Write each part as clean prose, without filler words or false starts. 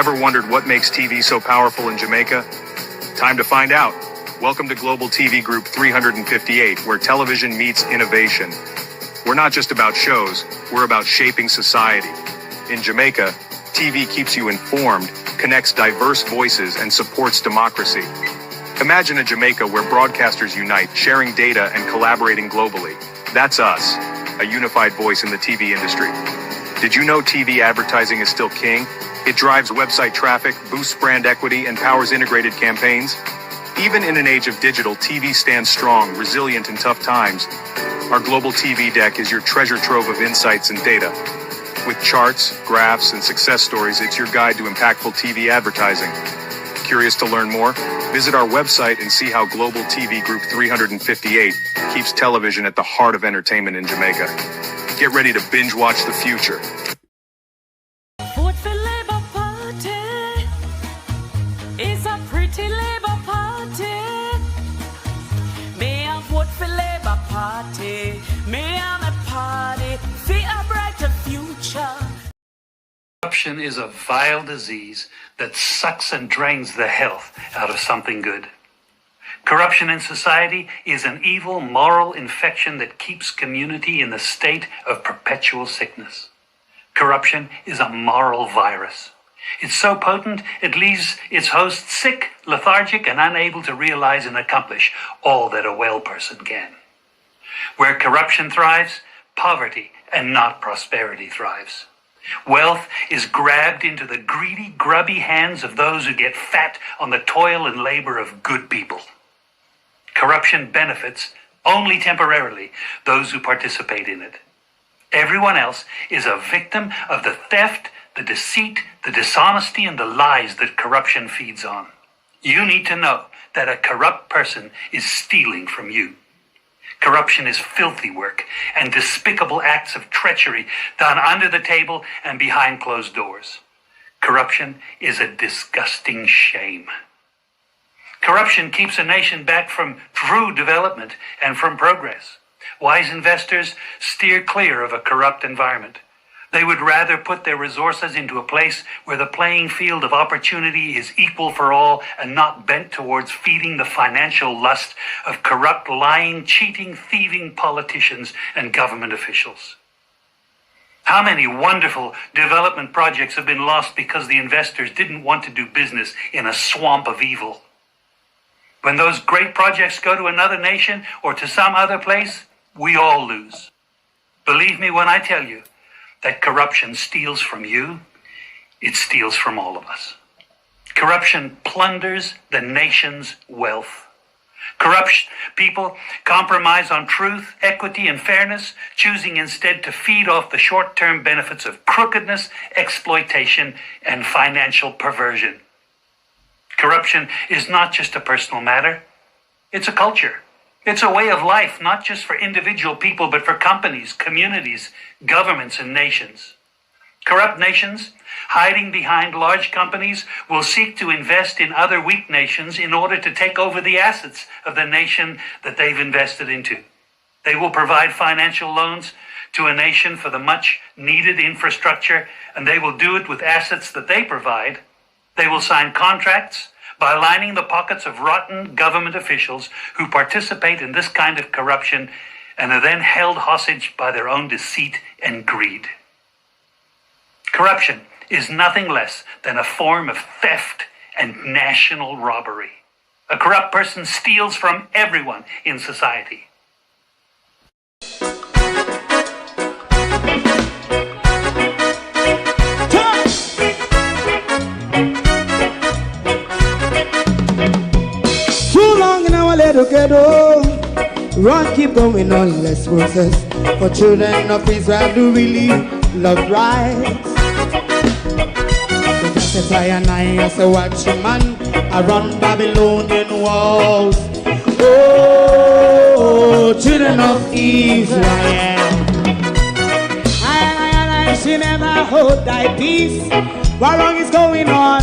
Ever wondered what makes TV so powerful in Jamaica? Time to find out. Welcome to Global TV Group 358, where television meets innovation. We're not just about shows, we're about shaping society. In Jamaica, TV keeps you informed, connects diverse voices, and supports democracy. Imagine a Jamaica where broadcasters unite, sharing data and collaborating globally. That's us, a unified voice in the TV industry. Did you know TV advertising is still king? It drives website traffic, boosts brand equity, and powers integrated campaigns. Even in an age of digital, TV stands strong, resilient in tough times. Our global TV deck is your treasure trove of insights and data. With charts, graphs, and success stories, it's your guide to impactful TV advertising. Curious to learn more? Visit our website and see how Global TV Group 358 keeps television at the heart of entertainment in Jamaica. Get ready to binge watch the future. Vote for Labour Party. It's a pretty Labour Party. May I vote for Labour Party? May I a party for a brighter future? Corruption is a vile disease that sucks and drains the health out of something good. Corruption in society is an evil moral infection that keeps community in the state of perpetual sickness. Corruption is a moral virus. It's so potent, it leaves its host sick, lethargic, and unable to realize and accomplish all that a well person can. Where corruption thrives, poverty and not prosperity thrives. Wealth is grabbed into the greedy, grubby hands of those who get fat on the toil and labor of good people. Corruption benefits only temporarily those who participate in it. Everyone else is a victim of the theft, the deceit, the dishonesty, and the lies that corruption feeds on. You need to know that a corrupt person is stealing from you. Corruption is filthy work and despicable acts of treachery done under the table and behind closed doors. Corruption is a disgusting shame. Corruption keeps a nation back from true development and from progress. Wise investors steer clear of a corrupt environment. They would rather put their resources into a place where the playing field of opportunity is equal for all and not bent towards feeding the financial lust of corrupt, lying, cheating, thieving politicians and government officials. How many wonderful development projects have been lost because the investors didn't want to do business in a swamp of evil? When those great projects go to another nation or to some other place, we all lose. Believe me when I tell you that corruption steals from you, it steals from all of us. Corruption plunders the nation's wealth. Corrupt people compromise on truth, equity, and fairness, choosing instead to feed off the short-term benefits of crookedness, exploitation, and financial perversion. Corruption is not just a personal matter, it's a culture. It's a way of life, not just for individual people, but for companies, communities, governments, and nations. Corrupt nations, hiding behind large companies, will seek to invest in other weak nations in order to take over the assets of the nation that they've invested into. They will provide financial loans to a nation for the much-needed infrastructure, and they will do it with assets that they provide. They will sign contracts by lining the pockets of rotten government officials who participate in this kind of corruption and are then held hostage by their own deceit and greed. Corruption is nothing less than a form of theft and national robbery. A corrupt person steals from everyone in society. Run, keep going on, less process. For children of Israel do really love rights. So just as I and I as a watchman around Babylonian walls. Oh, children of Israel, I she never hold thy peace. What wrong is going on?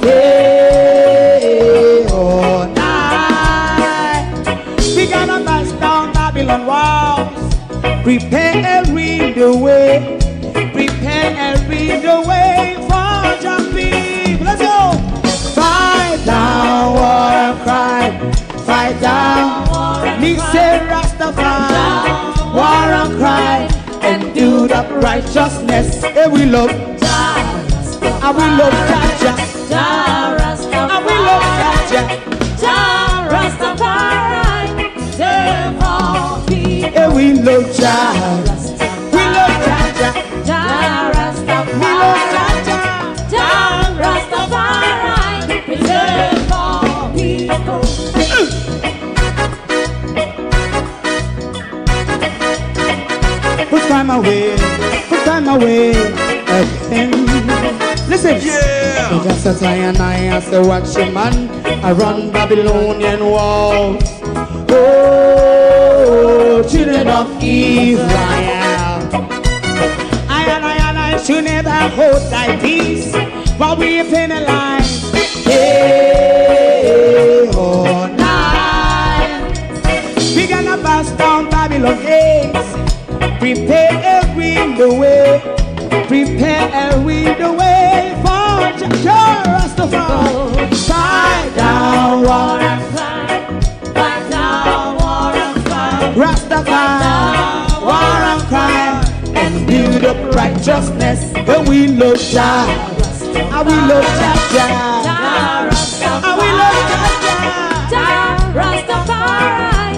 Hey, oh, we gonna bust down Babylon walls. Prepare and read the way. Prepare and read the way for your peace. righteousness. And we love and we love Jaja. And we love Jaja. And we love Jaja. We love Jaja. We love Jaja. Put time away again. Listen, yeah. That's a Zion, I say watch your man. I run Babylonian walls. Oh, children of Israel. I should never hold thy peace while we penalize. Hey, oh, night. We gonna bust down Babylon gates. Prepare the way. Prepare the way for Rastafari. Fight down war and fight. Fight down war and fight. Rastafari, war and crime. And build up righteousness. And we love Jah. And we love Jah. And we love Jah. Rastafari.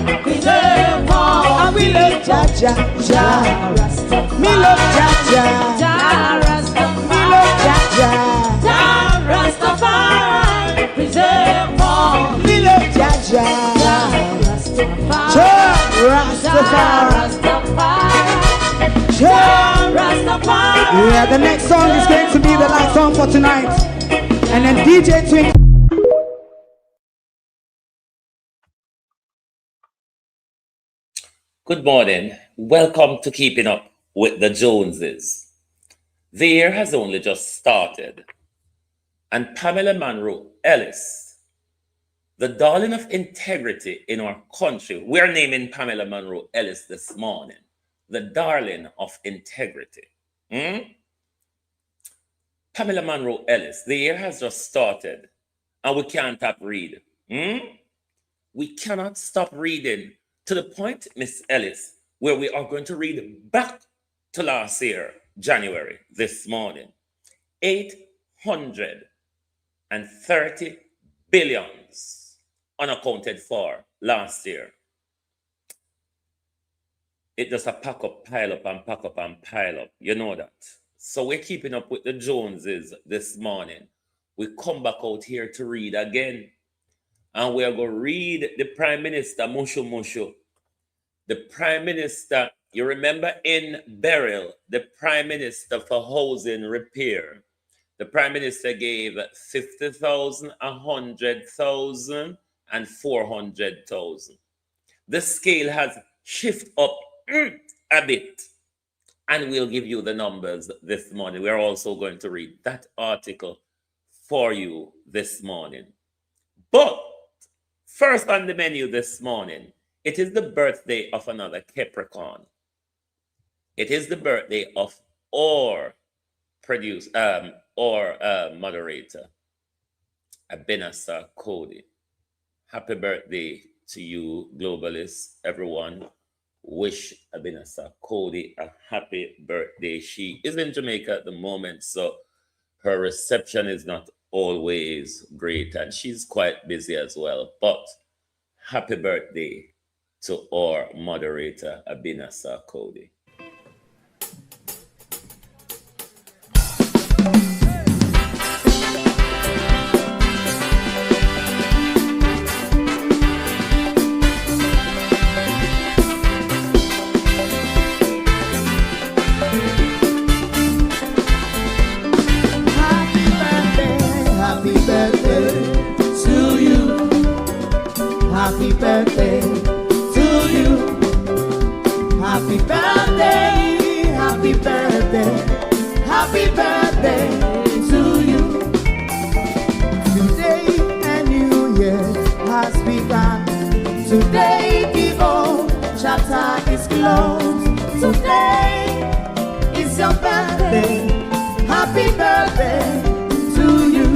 And we love Jah. Me love Jaja. Me love Jaja. Rastafari. Preserve all. Me love Jaja. Rastafari. Yeah, the next song is going to be the last song for tonight. And then DJ Twink. Good morning. Welcome to Keeping Up with the Joneses. The year has only just started, and Pamela Monroe Ellis, the darling of integrity in our country, we're naming Pamela Monroe Ellis this morning, the darling of integrity. Pamela Monroe Ellis, the year has just started, and we can't stop reading. We cannot stop reading. To the point, Miss Ellis, where we are going to read back to last year, January, this morning. 830 billions unaccounted for last year. It just a pack up, pile up, and pack up, and pile up. You know that. So we're keeping up with the Joneses this morning. We come back out here to read again. And we are going to read the Prime Minister, Mushu Mushu. The Prime Minister, you remember in Beryl, the Prime Minister for Housing Repair. The Prime Minister gave 50,000, 100,000, and 400,000. The scale has shifted up a bit. And we'll give you the numbers this morning. We're also going to read that article for you this morning. But first on the menu this morning, it is the birthday of another Capricorn. It is the birthday of our moderator, Abenasa Cody. Happy birthday to you, globalists, everyone. Wish Abenasa Cody a happy birthday. She is in Jamaica at the moment, so her reception is not always great, and she's quite busy as well. But happy birthday to our moderator, Abenasa Cody. Happy birthday to you. Happy birthday, happy birthday, happy birthday to you. Today a new year has begun. Today the old chapter is closed. Today is your birthday. Happy birthday to you.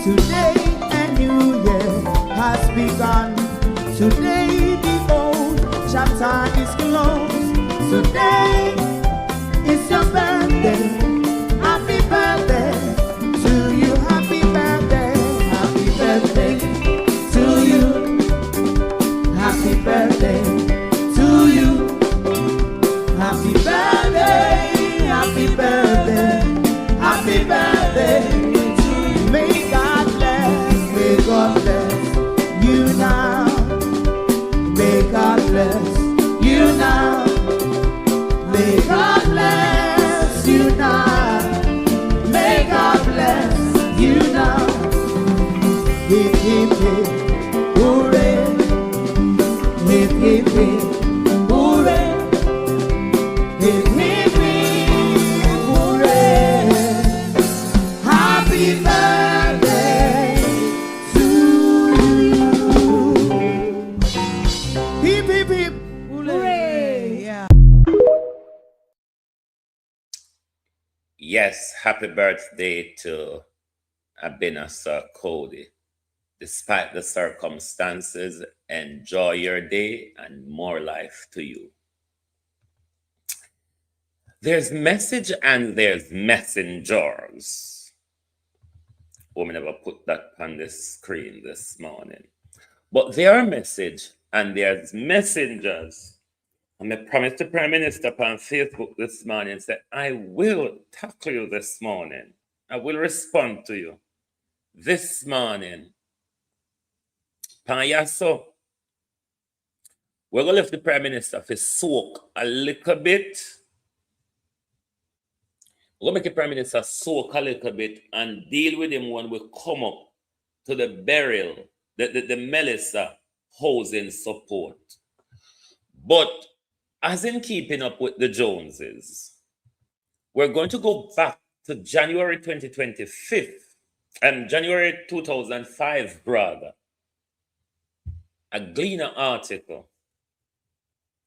Today a new year has begun. Today the old chapter is closed. Today hip, hip, hip, hooray. Hip, hip, hip, hooray. Hip, hip, hip, hooray. Happy birthday to you. Hip, hip, hip, hooray. Yeah. Yes, happy birthday to Abena Sir Cody. Despite the circumstances, enjoy your day and more life to you. There's message and there's messengers. We never put that on the screen this morning. But there are message and there's messengers. And I promised the Prime Minister on Facebook this morning and said, I will tackle you this morning. I will respond to you this morning. Panyaso, we're going to let the Prime Minister to soak a little bit. We're going to make the Prime Minister soak a little bit and deal with him when we come up to the burial, the Melissa housing support. But as in keeping up with the Joneses, we're going to go back to January 2005, rather. A Gleaner article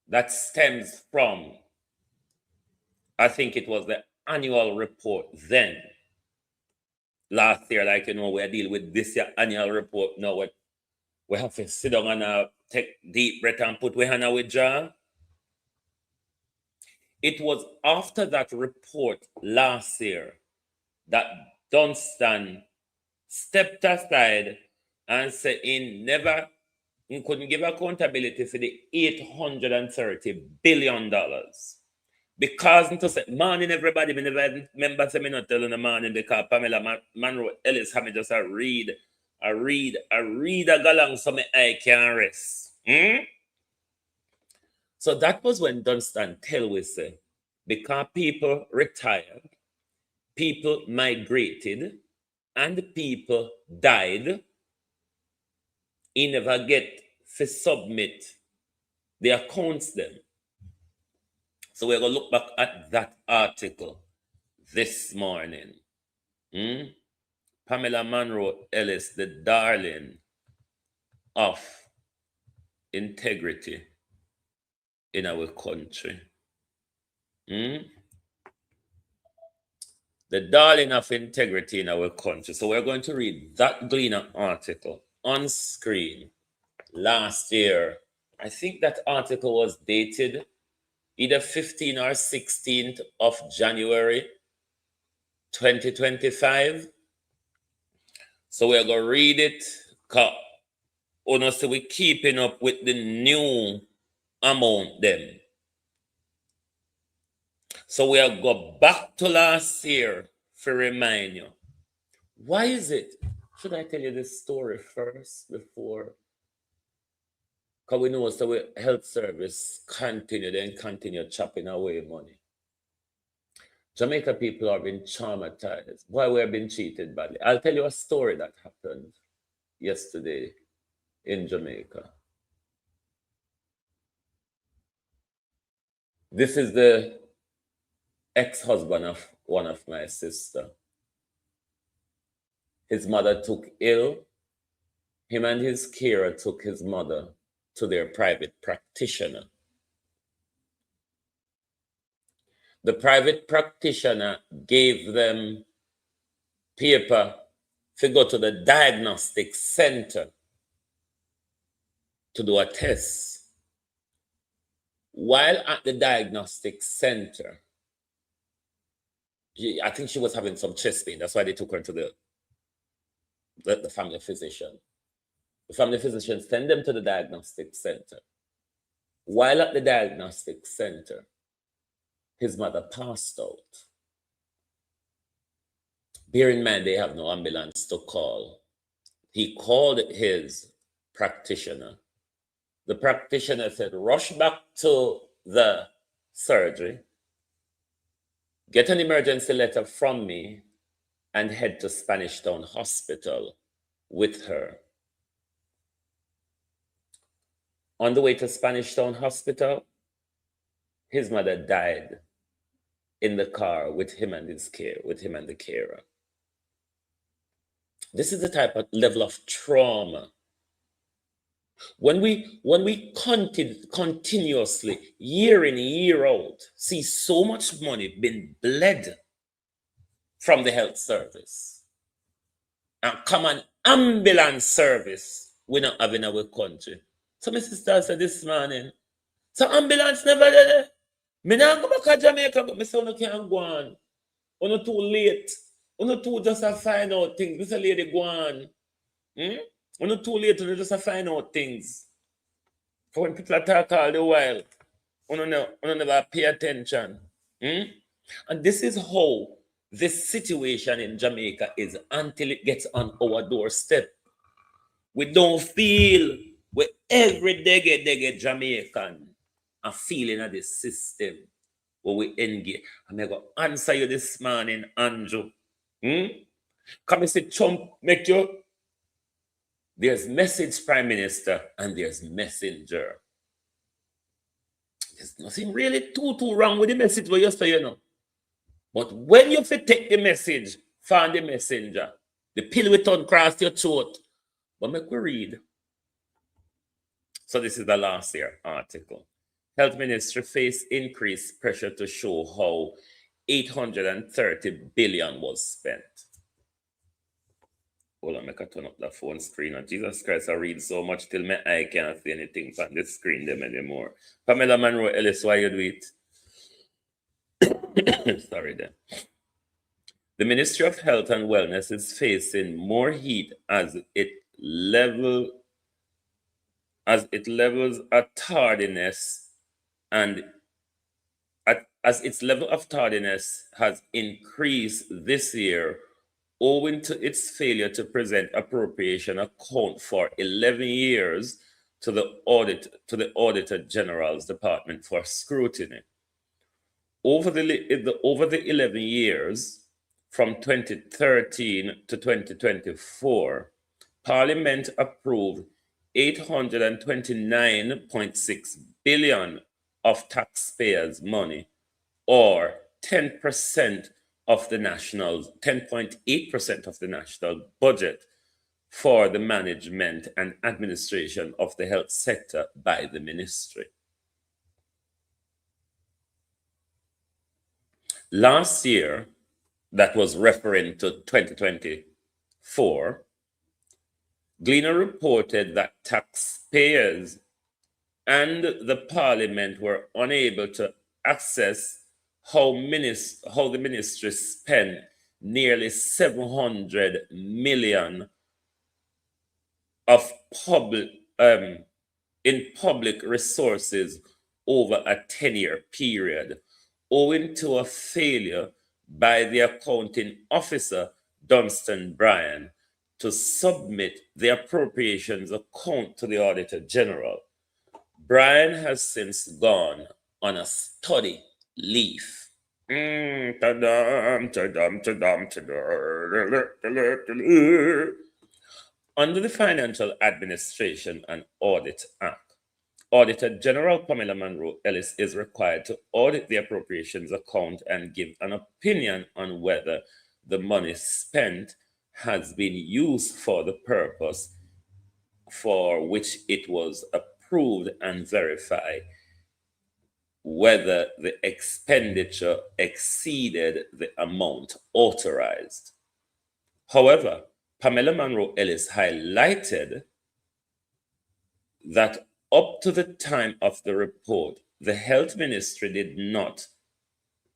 that stems from, I think it was the annual report then. Last year, like, we deal with this year annual report now. We have to sit down and take deep breath and put our hand with jaw. It was after that report last year that Dunstan stepped aside and said he couldn't give accountability for the $830 billion. Because to say, morning everybody, me never remember say me not telling the morning because Pamela Monroe Ellis have me just read a galang so my eye can rest. So that was when Dunstan tell we say, because people retired, people migrated, and people died, he never get to submit the accounts them. So we're going to look back at that article this morning. Pamela Monroe Ellis, the darling of integrity in our country. The darling of integrity in our country. So we're going to read that Gleaner article on screen last year. I think that article was dated either 15th or 16th of January 2025. So we're going to read it because honestly, we're keeping up with the new amount them. So we'll go back to last year to remind you. Why is it? Should I tell you this story first before? Because we know so we health service continue chopping away money. Jamaica people are being traumatized. Why we have been cheated badly. I'll tell you a story that happened yesterday in Jamaica. This is the ex-husband of one of my sister. His mother took ill. Him and his carer took his mother to their private practitioner. The private practitioner gave them paper to go to the diagnostic center to do a test. While at the diagnostic center, I think she was having some chest pain. That's why they took her to the family physician. The family physician sent them to the diagnostic center. While at the diagnostic center, his mother passed out. Bear in mind, they have no ambulance to call. He called his practitioner. The practitioner said, rush back to the surgery, get an emergency letter from me, and head to Spanish Town Hospital, with her. On the way to Spanish Town Hospital, his mother died in the car with him and the carer. This is the type of level of trauma. When we continuously, year in, year out, see so much money being bled from the health service, and common ambulance service we not have in our country. So my sister said this morning, so ambulance never there. Me not go back to Jamaica, but me say no can't go on. Or not too late. Or not too just a find out things. This a lady go on. Or not too late, or just a find out things. For when people talk all the while, or never pay attention. And this is how this situation in Jamaica is until it gets on our doorstep. We don't feel we every day Jamaican are feeling of this system where we engage. I'm going to answer you this morning, Andrew. Come and say, Trump, make you. There's message prime minister and there's messenger. There's nothing really too wrong with the message what you say, you know. But when you take the message, find the messenger, the pill will turn across your throat. But make we read. So this is the last year article. Health Ministry face increased pressure to show how 830 billion was spent. Hold on, make I turn up the phone screen. And Jesus Christ, I read so much till my eye cannot see anything from the screen them anymore. Pamela Monroe Ellis, why you do it? Sorry then. The Ministry of Health and Wellness is facing more heat as it levels a tardiness and as its level of tardiness has increased this year owing to its failure to present appropriation account for 11 years to the Auditor General's Department for scrutiny. Over the 11 years, from 2013 to 2024, Parliament approved 829.6 billion of taxpayers' money, or 10% of the 10.8% of the national budget for the management and administration of the health sector by the ministry. Last year, that was referring to 2024, Gleaner reported that taxpayers and the Parliament were unable to access how the ministry spent nearly 700 million of in public resources over a 10-year period, owing to a failure by the accounting officer, Dunstan Bryan, to submit the appropriations account to the Auditor General. Bryan has since gone on a study leave. Under the Financial Administration and Audit Act, Auditor General Pamela Monroe Ellis is required to audit the appropriations account and give an opinion on whether the money spent has been used for the purpose for which it was approved and verify whether the expenditure exceeded the amount authorized. However, Pamela Monroe Ellis highlighted that up to the time of the report, the Health Ministry did not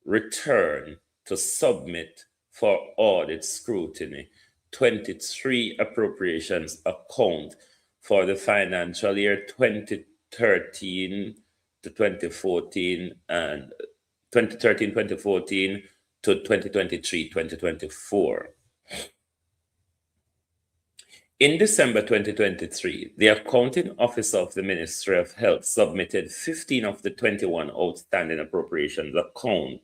return to submit for audit scrutiny 23 appropriations account for the financial year 2013 to 2014 and 2013-2014 to 2023-2024. In December 2023, the accounting officer of the Ministry of Health submitted 15 of the 21 outstanding appropriations account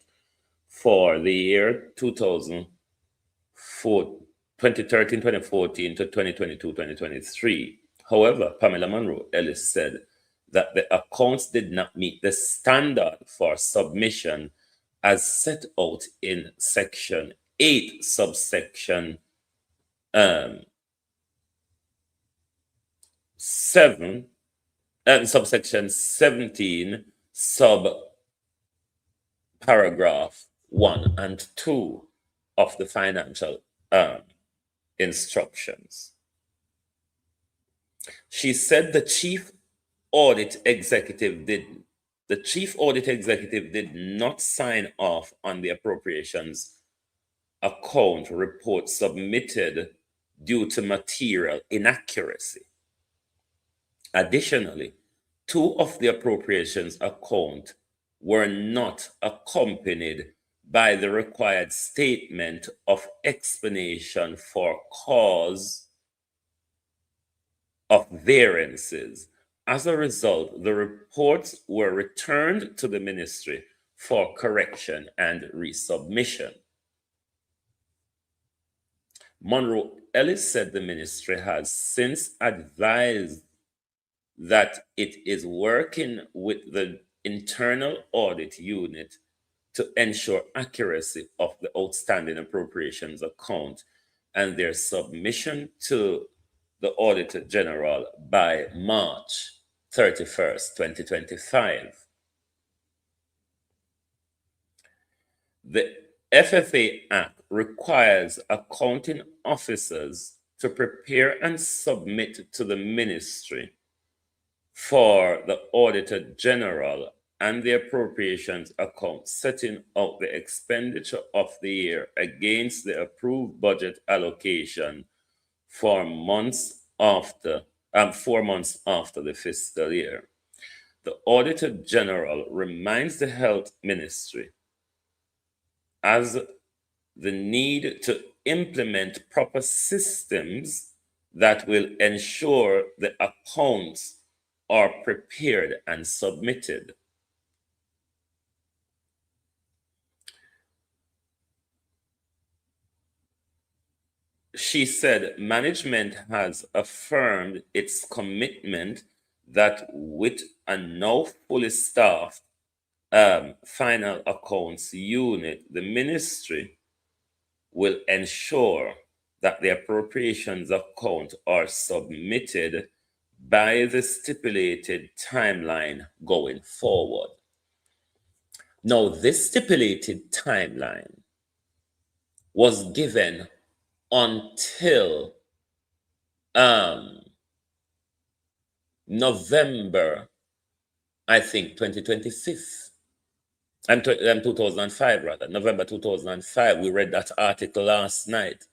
for the year 2014 2013, 2014 to 2022, 2023. However, Pamela Monroe Ellis said that the accounts did not meet the standard for submission as set out in Section 8, subsection 7, and subsection 17, sub paragraph 1 and 2 of the financial instructions. She said the chief audit executive did not sign off on the appropriations account report submitted due to material inaccuracy. Additionally, 2 of the appropriations account were not accompanied by the required statement of explanation for cause of variances. As a result, the reports were returned to the ministry for correction and resubmission. Monroe Ellis said the ministry has since advised that it is working with the internal audit unit to ensure accuracy of the outstanding appropriations account and their submission to the Auditor General by March 31st, 2025. The FFA Act requires accounting officers to prepare and submit to the ministry for the Auditor General and the appropriations account setting out the expenditure of the year against the approved budget allocation for 4 months after the fiscal year. The Auditor General reminds the Health Ministry as the need to implement proper systems that will ensure the accounts are prepared and submitted. She said management has affirmed its commitment that with a now fully staffed final accounts unit, the ministry will ensure that the appropriations account are submitted by the stipulated timeline going forward. Now, this stipulated timeline was given until November, I think, 2005 rather, November 2005. We read that article last night.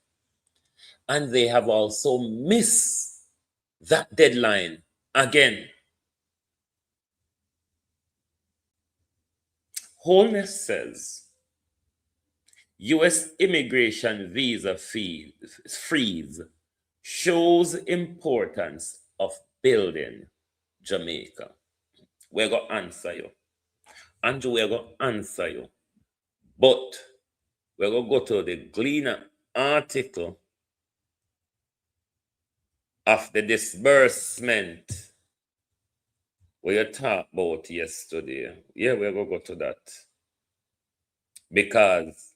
And they have also missed that deadline again. Holness says, U.S. immigration visa freeze shows importance of building Jamaica. We're going to answer you. Andrew, we're going to answer you. But we're going to go to the Gleaner article of the disbursement we talked about yesterday. Yeah, we're going to go to that. Because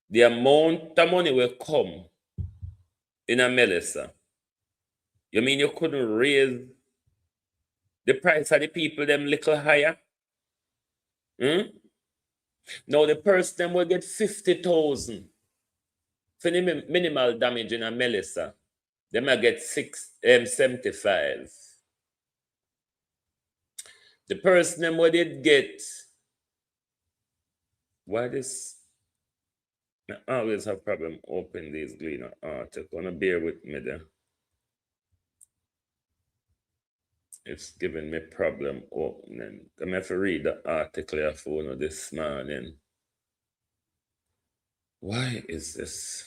the amount of money will come in a Melissa. You mean you couldn't raise the price of the people them little higher? Now the person them will get 50,000 for the minimal damage in a Melissa. They might get 75. The person them what did get. Why this? I always have problem open these Gleaner articles. Wanna bear with me there. It's giving me problem opening. I'm have to read the article I found this morning. Why is this?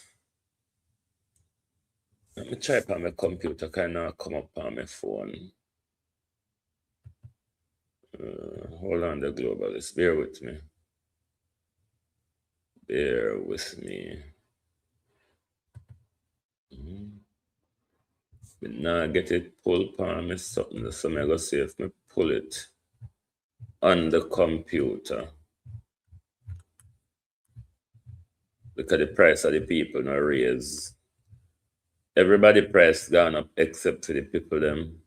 Let me try on my computer. Can I come up on my phone? Hold on, the globalist. Bear with me. Bear with me. But now get it pulled on me something, so I'm gonna see if me pull it on the computer. Look at the price of the people now raise. Everybody price gone up except for the people them.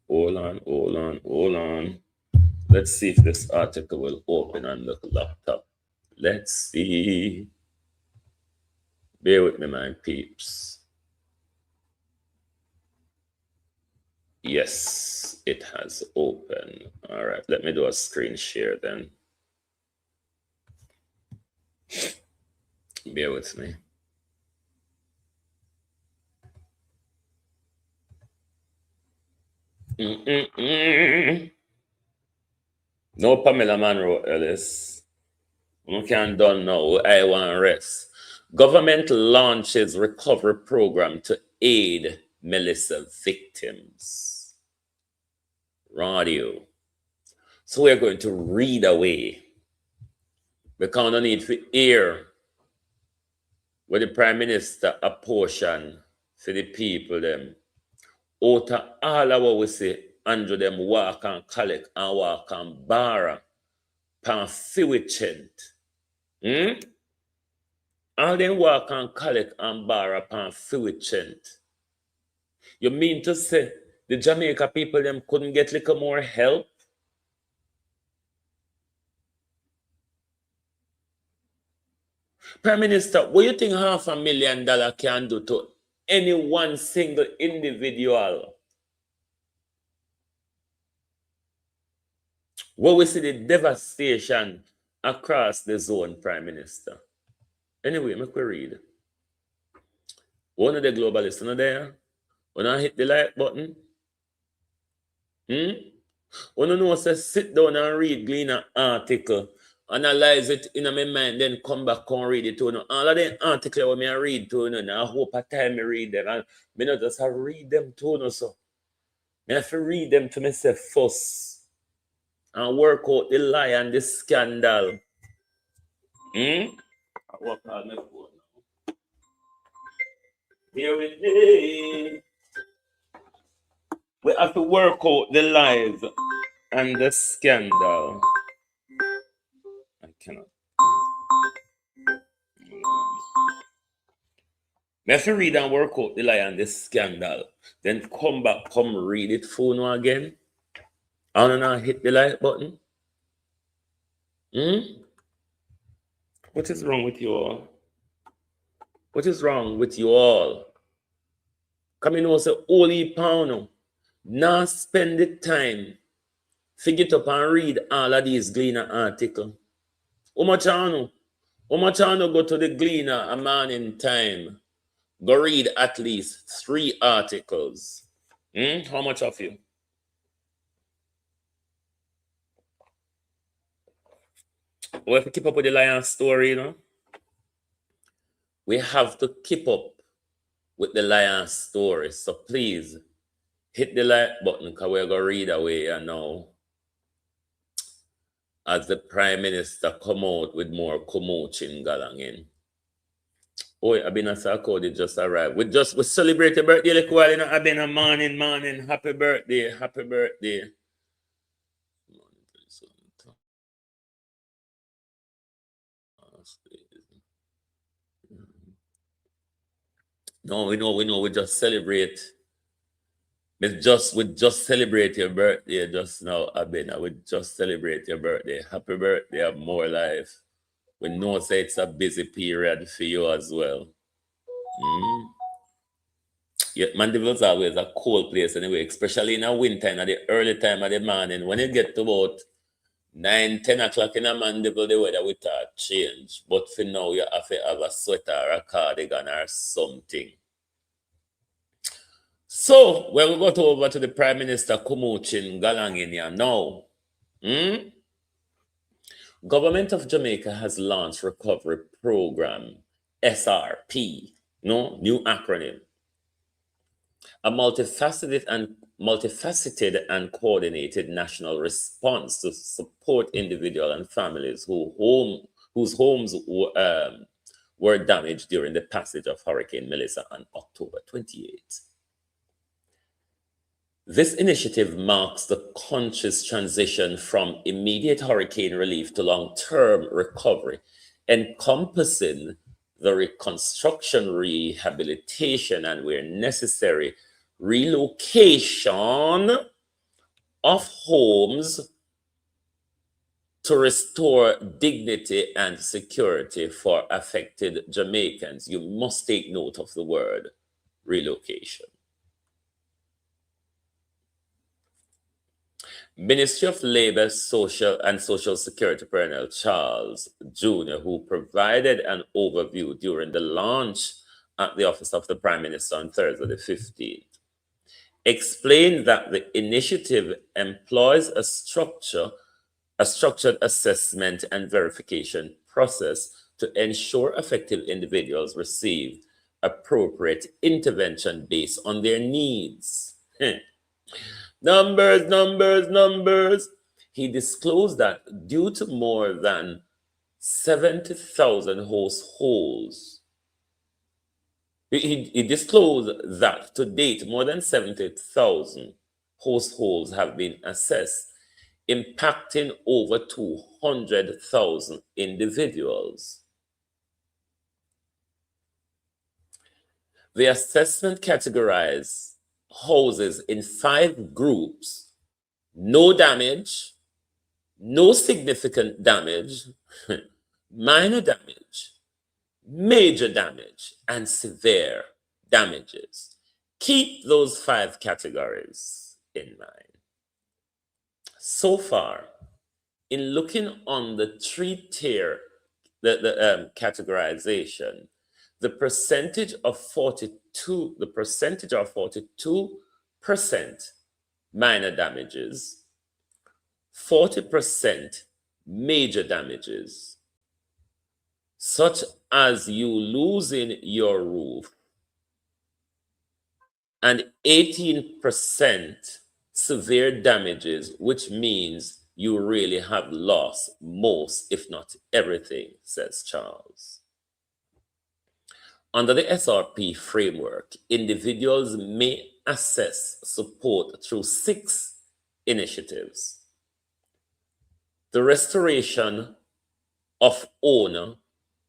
Hold on. Let's see if this article will open on the laptop. Let's see. Bear with me, my peeps. Yes, it has opened. All right, let me do a screen share then. Bear with me. No Pamela Monroe Ellis. We can't done now. I want rest. Government launches recovery program to aid Melissa victims. Radio. So we're going to read away. Because no need to hear what the Prime Minister apportion for the people them. Out of all of what we say, Andrew them walk and collect and walk and borrow pan fiwicent. All them walk and collect and borrow pan fiwicent. You mean to say the Jamaica people them couldn't get little more help? Prime Minister, what do you think $500,000 can do to any one single individual? What we see the devastation across the zone, Prime Minister. Anyway, make we read. One of the globalists not there. When I hit the like button. When you know, say sit down and read, glean an article, analyze it in my mind, then come back and read it to you. All of the articles when I read to you, I hope a time I read them. And I not just have read them to you, so I have to read them to myself first and work out the lie and the scandal. I work on my phone now. Here with me. We have to work out the lies and the scandal. I cannot. I have to read and work out the lie and the scandal. Then come back, come read it for now again. And then hit the like button. What is wrong with you all? What is wrong with you all? Come in and say, holy pound. Now spend the time. Figure it up and read all of these Gleaner articles. How much I know? How much I know go to the Gleaner a morning time? Go read at least 3 articles. How much of you? We have to keep up with the Lion story, you know? We have to keep up with the Lion story. So please, hit the like button because we're going to read away now. As the Prime Minister come out with more commotion galang in. Oh, I've been a Sarkodie just arrived. We celebrate your birthday like while, you know. I've been a morning. Happy birthday. No, we know. We just celebrate. We just celebrate your birthday just now, Abena. We just celebrate your birthday. Happy birthday of more life. We know say it's a busy period for you as well. Yeah, Mandeville's always a cold place anyway, especially in the winter, in the early time of the morning. When you get to about 9-10 o'clock in the Mandeville, the weather will start change. But for now, you have to have a sweater or a cardigan or something. So, we will go over to the Prime Minister Kumuchin Galangin here now. Government of Jamaica has launched recovery program, SRP, new acronym. A multifaceted and coordinated national response to support individuals and families whose homes were damaged during the passage of Hurricane Melissa on October 28. This initiative marks the country's transition from immediate hurricane relief to long-term recovery, encompassing the reconstruction, rehabilitation, and where necessary, relocation of homes to restore dignity and security for affected Jamaicans. You must take note of the word relocation. Ministry of Labor, Social and Social Security Colonel Charles Jr., who provided an overview during the launch at the office of the Prime Minister on Thursday the 15th, explained that the initiative employs a structured assessment and verification process to ensure affected individuals receive appropriate intervention based on their needs. Numbers. He disclosed that due to more than 70,000 households, he disclosed that to date, more than 70,000 households have been assessed, impacting over 200,000 individuals. The assessment categorized houses in 5 groups: no damage, no significant damage, minor damage, major damage, and severe damages. Keep those 5 categories in mind. So far, in looking on the 3-tier categorization, the percentage of 42% minor damages, 40% major damages, such as you losing your roof, and 18% severe damages, which means you really have lost most, if not everything, says Charles. Under the SRP framework, individuals may assess support through 6 initiatives: the restoration of owner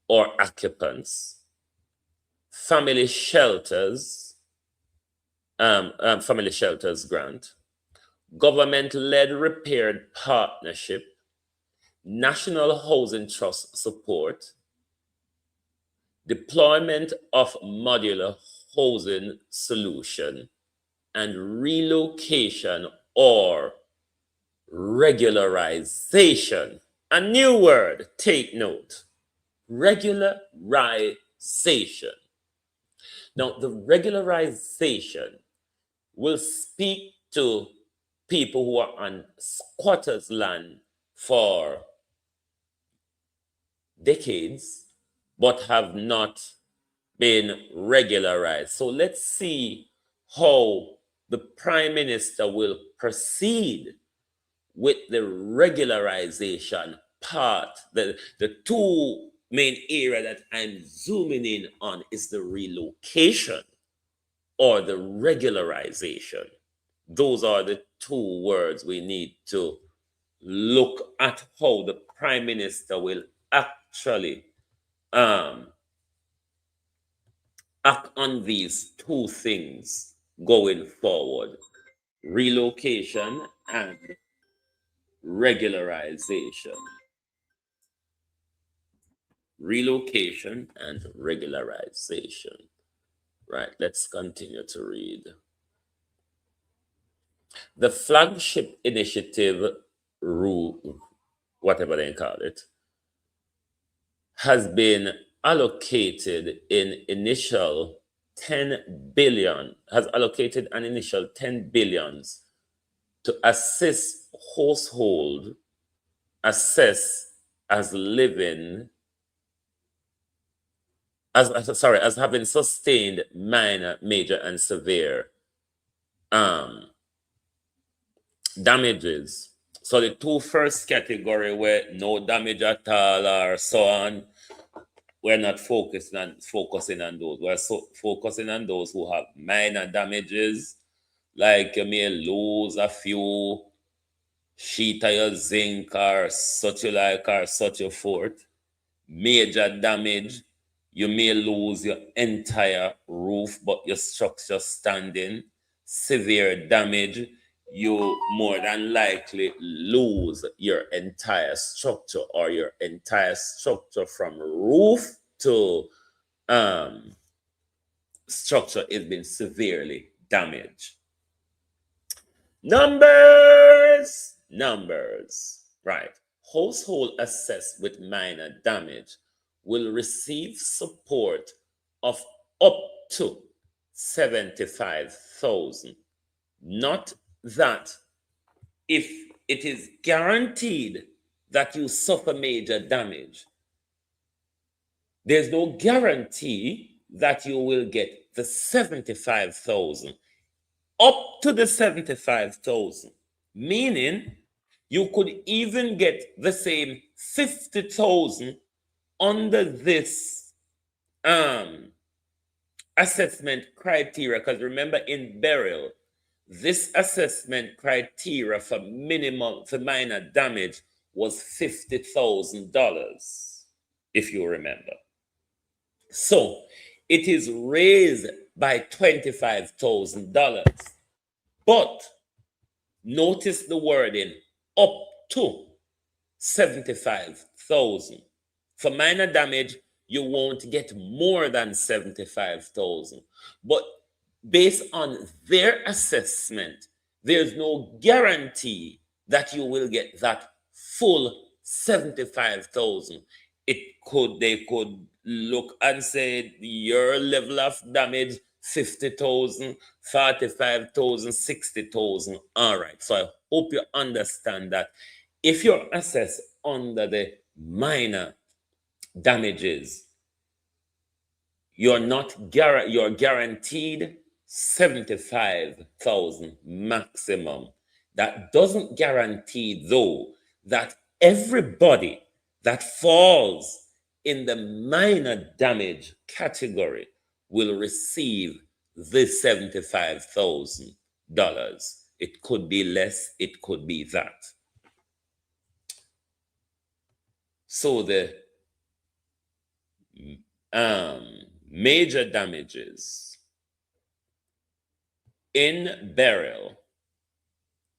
or occupants, family shelters grant, government-led repaired partnership, National Housing Trust support, deployment of modular housing solution, and relocation or regularization. A new word, take note: regularization. Now, the regularization will speak to people who are on squatters' land for decades but have not been regularized. So let's see how the Prime Minister will proceed with the regularization part. The 2 main area that I'm zooming in on is the relocation or the regularization. Those are the 2 words we need to look at how the Prime Minister will actually act on these 2 things going forward: relocation and regularization. Relocation and regularization. Right, let's continue to read. The flagship initiative, whatever they call it, has been allocated an initial 10 billion to assist household assess as having sustained minor, major, and severe damages. So the 2 first category where no damage at all or so on, we're not focusing on those. We're focusing on those who have minor damages, like you may lose a few sheet of your zinc or such you like or such you forth. Major damage, you may lose your entire roof, but your structure standing. Severe damage, you more than likely lose your entire structure or your entire structure from roof to structure has been severely damaged. Numbers. Right. Household assessed with minor damage will receive support of up to 75,000. Not that if it is guaranteed that you suffer major damage, there's no guarantee that you will get the 75,000 up to the 75,000, meaning you could even get the same 50,000 under this assessment criteria. Because remember, in burial, this assessment criteria for minor damage was $50,000, if you remember. So it is raised by $25,000. But notice the wording, up to 75,000. For minor damage, you won't get more than 75,000. But based on their assessment, there's no guarantee that you will get that full 75,000. They could look and say your level of damage 50,000, 45,000, 60,000. All right. So I hope you understand that if you're assessed under the minor damages, you're guaranteed 75,000 maximum. That doesn't guarantee, though, that everybody that falls in the minor damage category will receive this $75,000. It could be less, it could be that. So the major damages in burial,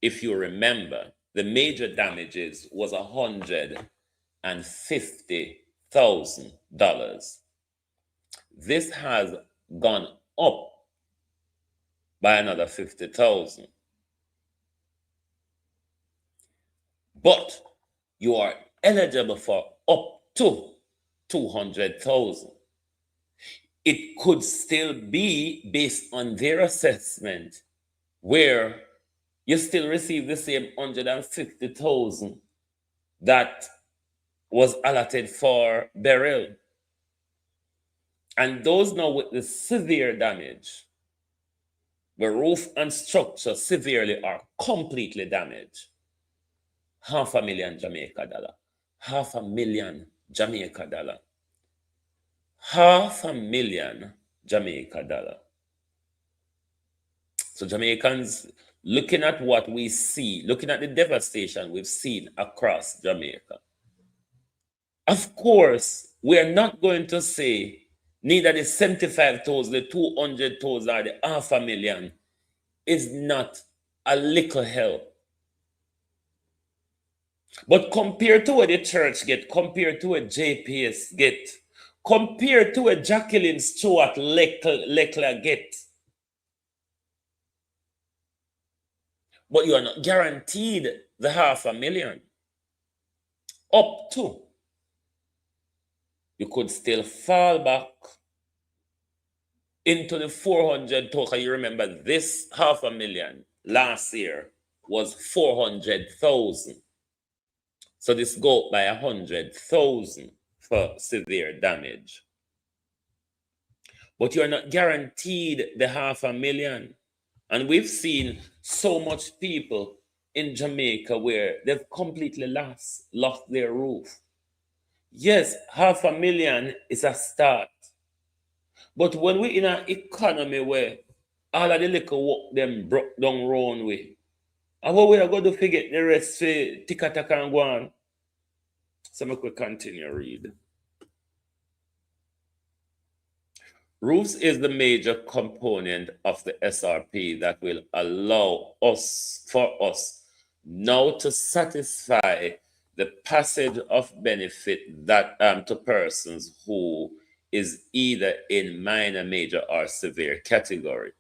if you remember, the major damages was $150,000. This has gone up by another 50,000. But you are eligible for up to 200,000. It could still be based on their assessment where you still receive the same 150,000 that was allotted for burial. And those now with the severe damage, the roof and structure severely or completely damaged, $500,000 Jamaica dollar. $500,000 Jamaica dollar. $500,000 Jamaica dollar. So Jamaicans, looking at what we see, looking at the devastation we've seen across Jamaica, of course, we are not going to say neither the 75,000, the 200,000, or the $500,000 is not a little help. But compared to what the church get, compared to what JPS get, compared to what Jacqueline Stewart Leclerc get, but you are not guaranteed the $500,000. Up to, you could still fall back into the 400,000. You remember this $500,000 last year was 400,000. So this go up by 100,000 for severe damage. But you're not guaranteed the $500,000. And we've seen so much people in Jamaica where they've completely lost their roof. Yes, 500,000 is a start. But when we in an economy where all of the little work them broke down round way, how we are going to forget the rest for tick attack and go on? So we could continue read. Roofs is the major component of the SRP that will allow us now to satisfy the passage of benefit that to persons who is either in minor, major, or severe category.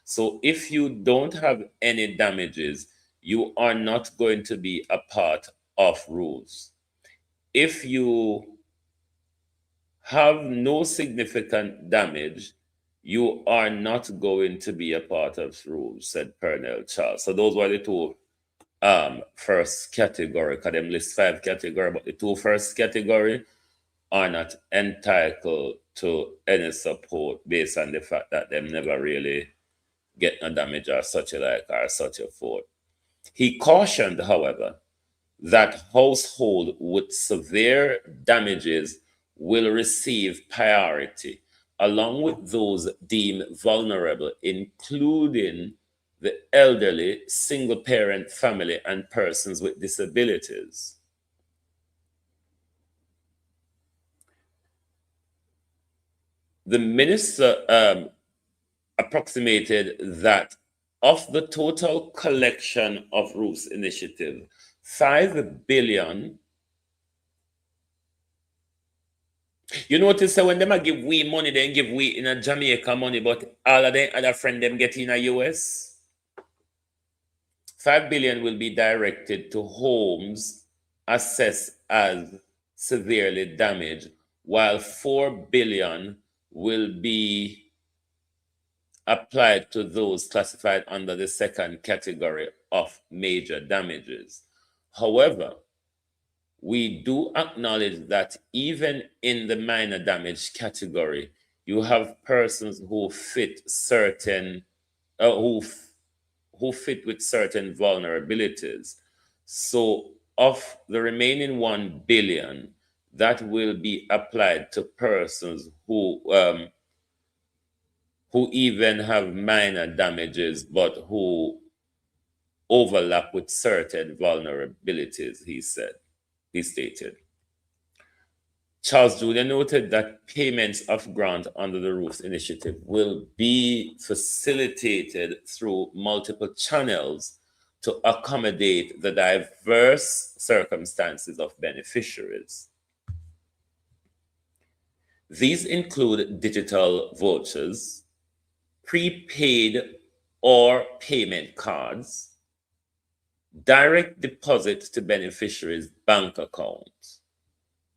So if you don't have any damages, you are not going to be a part of rules. If you have no significant damage, you are not going to be a part of rules, said Pernell Charles. So those were the two first category, because them list 5 category, but the 2 first category are not entitled to any support based on the fact that them never really get no damage or such like or such a forth. He cautioned, however, that household with severe damages will receive priority, along with those deemed vulnerable, including the elderly, single parent family, and persons with disabilities. The minister approximated that of the total collection of roofs initiative, 5 billion. You notice that when them a give we money, they give we in a Jamaica money, but all of them other friend them get in a US. 5 billion will be directed to homes assessed as severely damaged, while 4 billion will be applied to those classified under the second category of major damages. However, we do acknowledge that even in the minor damage category, you have persons who fit certain, who fit with certain vulnerabilities. So, of the remaining 1 billion, that will be applied to persons who even have minor damages, but who overlap with certain vulnerabilities, he stated. Charles Jr. noted that payments of grant under the Roofs Initiative will be facilitated through multiple channels to accommodate the diverse circumstances of beneficiaries. These include digital vouchers, prepaid or payment cards, direct deposit to beneficiaries' bank accounts,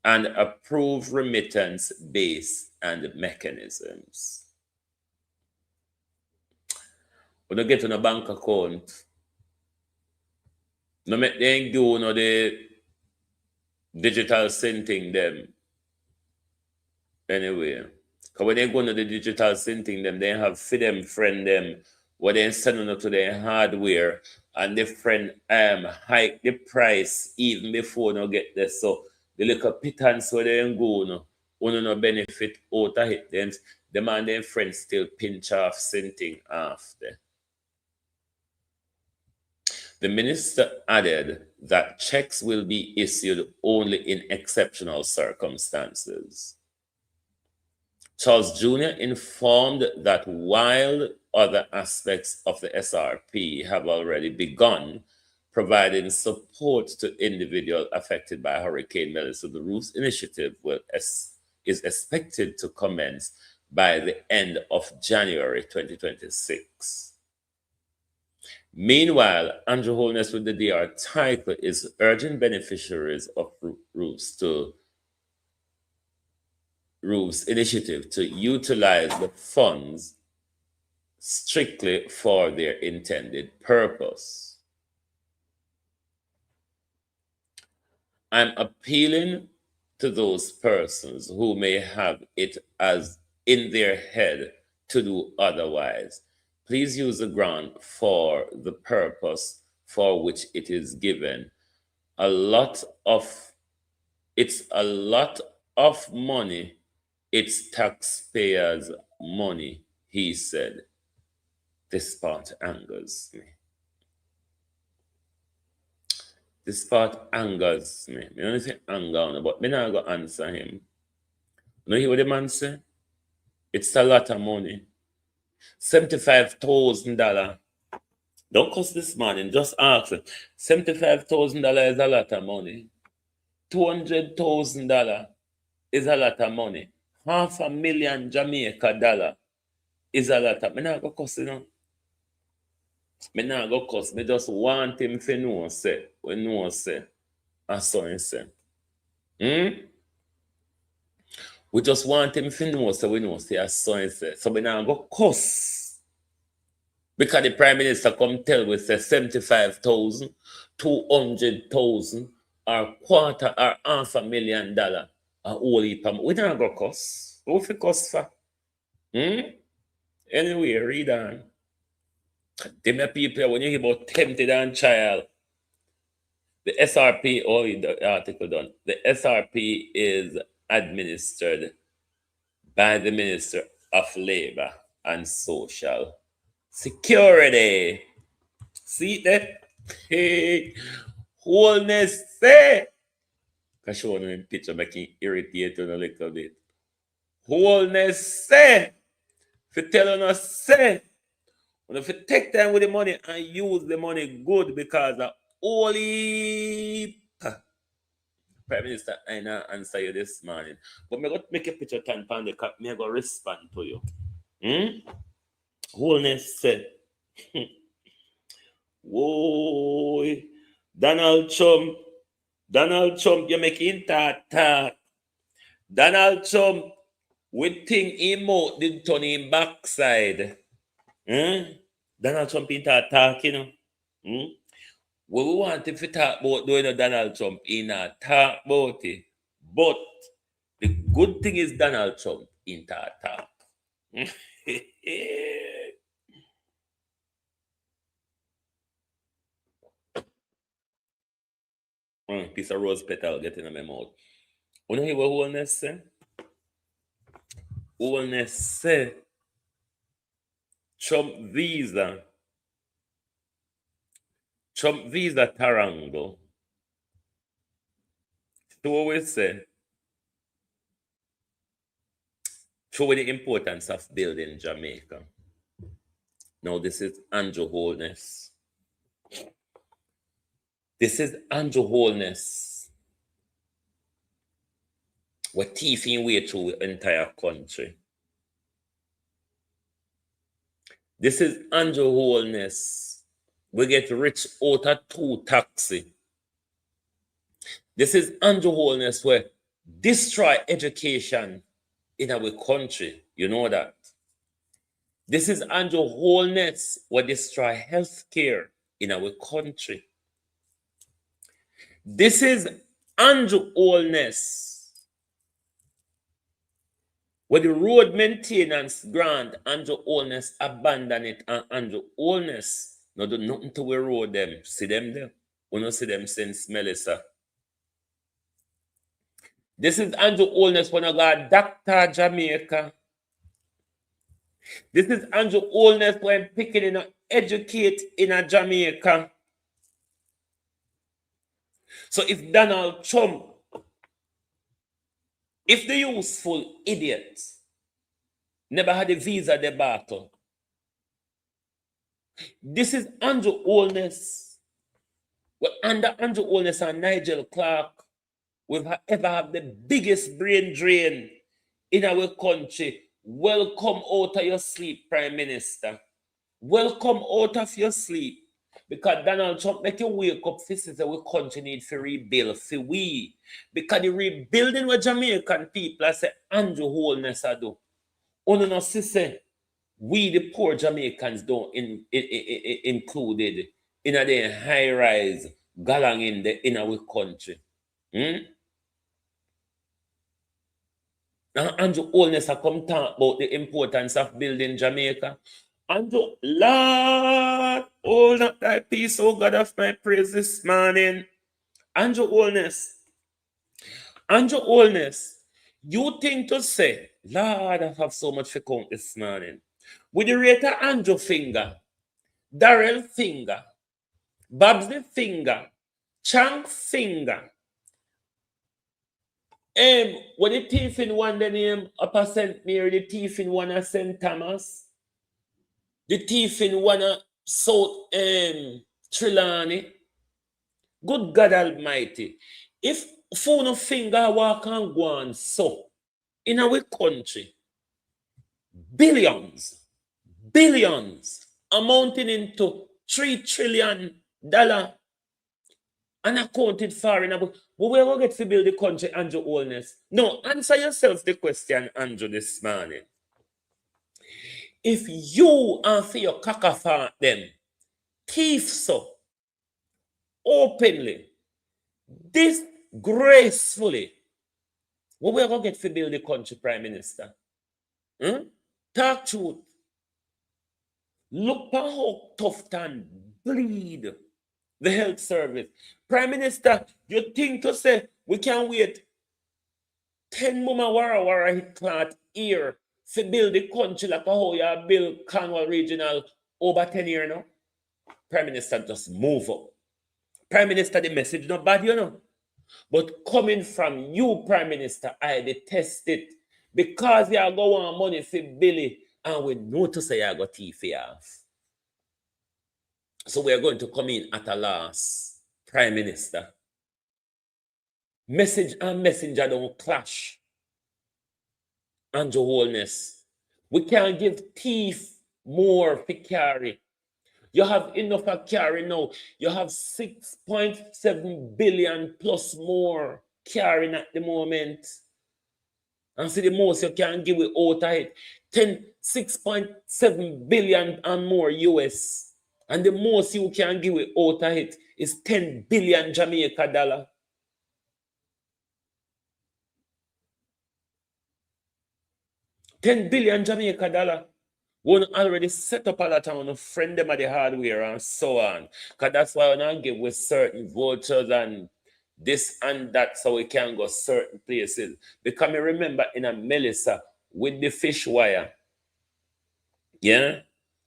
and approved remittance base and mechanisms. When you get on a bank account, no make them do no the digital sending them anyway. Because when they go to the digital sending them, they have for them friend them what they send on to their hardware, and the friend hike the price even before no get there. So the little pittance where they go no benefit out of it, then the man and friend still pinch off sending after. The minister added that checks will be issued only in exceptional circumstances. Charles Jr. informed that while other aspects of the SRP have already begun providing support to individuals affected by Hurricane Melissa, the Roofs Initiative is expected to commence by the end of January 2026. Meanwhile, Andrew Holness with the DR title is urging beneficiaries of Roofs Initiative to utilize the funds strictly for their intended purpose. I'm appealing to those persons who may have it as in their head to do otherwise. Please use the grant for the purpose for which it is given. A lot of It's a lot of money. It's taxpayers' money, he said. This part angers me. This part angers me. I don't say anger, but me not go answer him. You know what the man say? It's a lot of money. $75,000. Don't cuss this morning, just ask him. $75,000 is a lot of money. $200,000 is a lot of money. $500,000 Jamaica dollar is a lot of money. Me not go cuss, you know. Me not go cuss. Me just want him to know, say, we know, say, and so he say. We just want him to know, so we know, say, as so he say. So we not go cuss. Because the Prime Minister come tell we say 75,000, 200,000, or quarter or $500,000 a whole heap of money. We not go cuss. What we cuss for? Anyway, read on. Them people, when you hear about tempted and child, the SRP, oh, the article done. The SRP is administered by the Minister of Labor and Social Security. See that? Hey, wholeness say. I show you in picture, making irritate you a little bit. Wholeness say. For telling us say. And if you take time with the money and use the money good, because the only Prime Minister, I now answer you this morning. But me go make a picture time pan the cap, me go respond to you. Wholeness said. Whoa, Donald Trump, you're making talk. Donald Trump, we think him out did turn him backside. Donald Trump in talk, you know. What we want if we talk about doing Donald Trump in a talk about it. But the good thing is Donald Trump in talk. Piece of rose petal getting in my mouth. You know what wholeness say? Wholeness say Trump visa Tarango. To always say, show the importance of building Jamaica. Now, this is Andrew Wholeness. This is Andrew Wholeness. We're thieving way through the entire country. This is Andrew Wholeness. We get rich out of 2 taxi. This is Andrew Wholeness where destroy education in our country. You know that. This is Andrew Wholeness where destroy healthcare in our country. This is Andrew Wholeness where the road maintenance grant, Andrew Wholeness abandon it, and Andrew Wholeness no do nothing to we road them. See them there? We don't see them since Melissa. This is Andrew Wholeness when I got Dr. Jamaica. This is Andrew Wholeness when picking in a educate in a Jamaica. So if Donald Trump, if the useful idiot never had a visa debacle, this is Andrew Wholeness. Well, under Andrew Wholeness and Nigel Clark, we've ever had the biggest brain drain in our country. Welcome out of your sleep, Prime Minister. Welcome out of your sleep. Because Donald Trump make you wake up for say we country need to rebuild for we. Because the rebuilding what Jamaican people I say Andrew Wholeness I do. Only no say we the poor Jamaicans don't included in a high rise galang in our country. Now Andrew Wholeness I come talk about the importance of building Jamaica. Andrew, Lord, hold up thy peace, oh God of my praise this morning. Andrew Wholeness. And your oldness, you think to say, Lord, I have so much to count this morning. With the rate of Andrew finger, Darrell finger, Babsy finger, Chunk finger. When the thief in one the name Upper St. Mary, the thief in one of St. Thomas, the thief in one of South Trelawney. Good God Almighty. If phone of finger walk and go on so in our country, billions amounting into $3 trillion unaccounted for in a book. But where we get to build the country, Andrew Holness? No, answer yourself the question, Andrew, this morning. If you and for your cacophone them, thief so openly, disgracefully, what we going to get to build the country, Prime Minister? Talk truth. Look how tough and bleed the health service. Prime Minister, you think to say we can wait 10 mama wara hit clot here to build the country like how you build Cornwall Regional over 10 years now? Prime Minister, just move up. Prime Minister, the message not bad, you know. But coming from you, Prime Minister, I detest it. Because you are going on money for Billy and we know to say you got thief off. So we are going to come in at a loss, Prime Minister. Message and messenger don't clash. Andrew Holness. We can't give thief more for carry. You have enough for carry now. You have 6.7 billion plus more carrying at the moment. And see the most you can give it out of it. 6.7 billion and more US. And the most you can give it out of it is 10 billion Jamaica dollar. $10 billion Jamaica dollar. One already set up a lot of a friend them at the hardware and so on. Because that's why when I give with certain vouchers and this and that so we can go certain places. Because I remember in a Melissa with the fish wire. Yeah.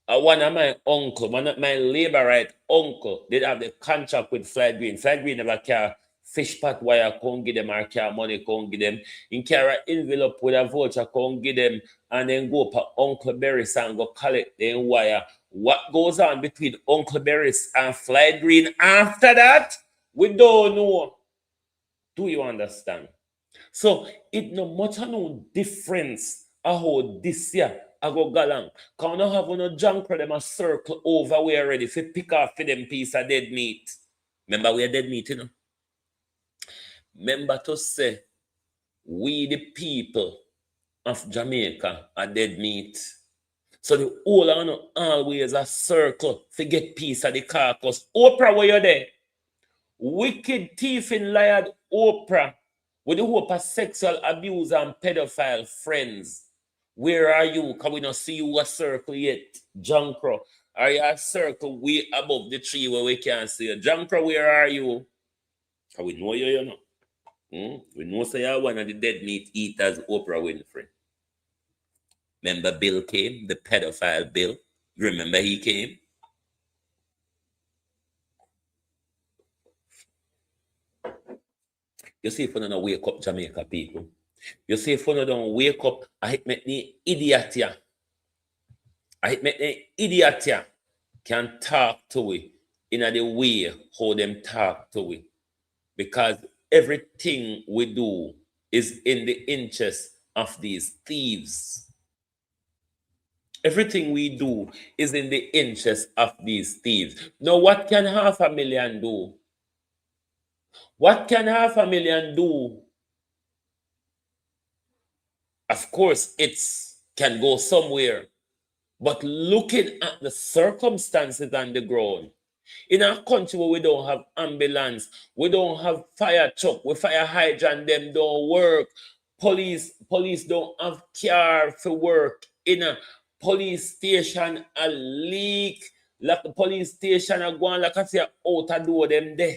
One of my uncle, one of my labor right uncle, did have the contract with Fly Green. Fly Green never care fish pot wire, can't give them, or care money, can't give them. In carry envelope with a voucher, can't give them, and then go to Uncle Berries and go collect the wire. What goes on between Uncle Berries and Fly Green after that? We don't know. Do you understand? So it no much no difference how this year I go galang. Can not have no junk for them a circle over we already if pick off for them piece of dead meat. Remember we are dead meat, you know. Remember to say we the people of Jamaica are dead meat. So the whole on always a circle to get piece of the carcass. Oprah, where you there? Wicked thief in liar Oprah with the hope of sexual abuse and pedophile friends. Where are you? Can we not see you a circle yet? Junkro. Are you a circle way above the tree where we can't see you? Junkro, where are you? Can we know you know? We know say you're one of the dead meat eaters, Oprah Winfrey. Remember Bill came, the pedophile Bill? You remember he came? You see if you don't wake up Jamaica people. You see if you don't wake up, I make the idiot here. I make the idiot here can talk to we in the way how them talk to we. Because everything we do is in the interest of these thieves. Everything we do is in the interest of these thieves. Now, what can 500,000 do? What can 500,000 do? Of course, it can go somewhere. But looking at the circumstances on the ground, in a country where we don't have ambulance, we don't have fire truck, we fire hydrant, them don't work. Police don't have car for work. In a police station, a leak, like the police station are going like I say out a door them there.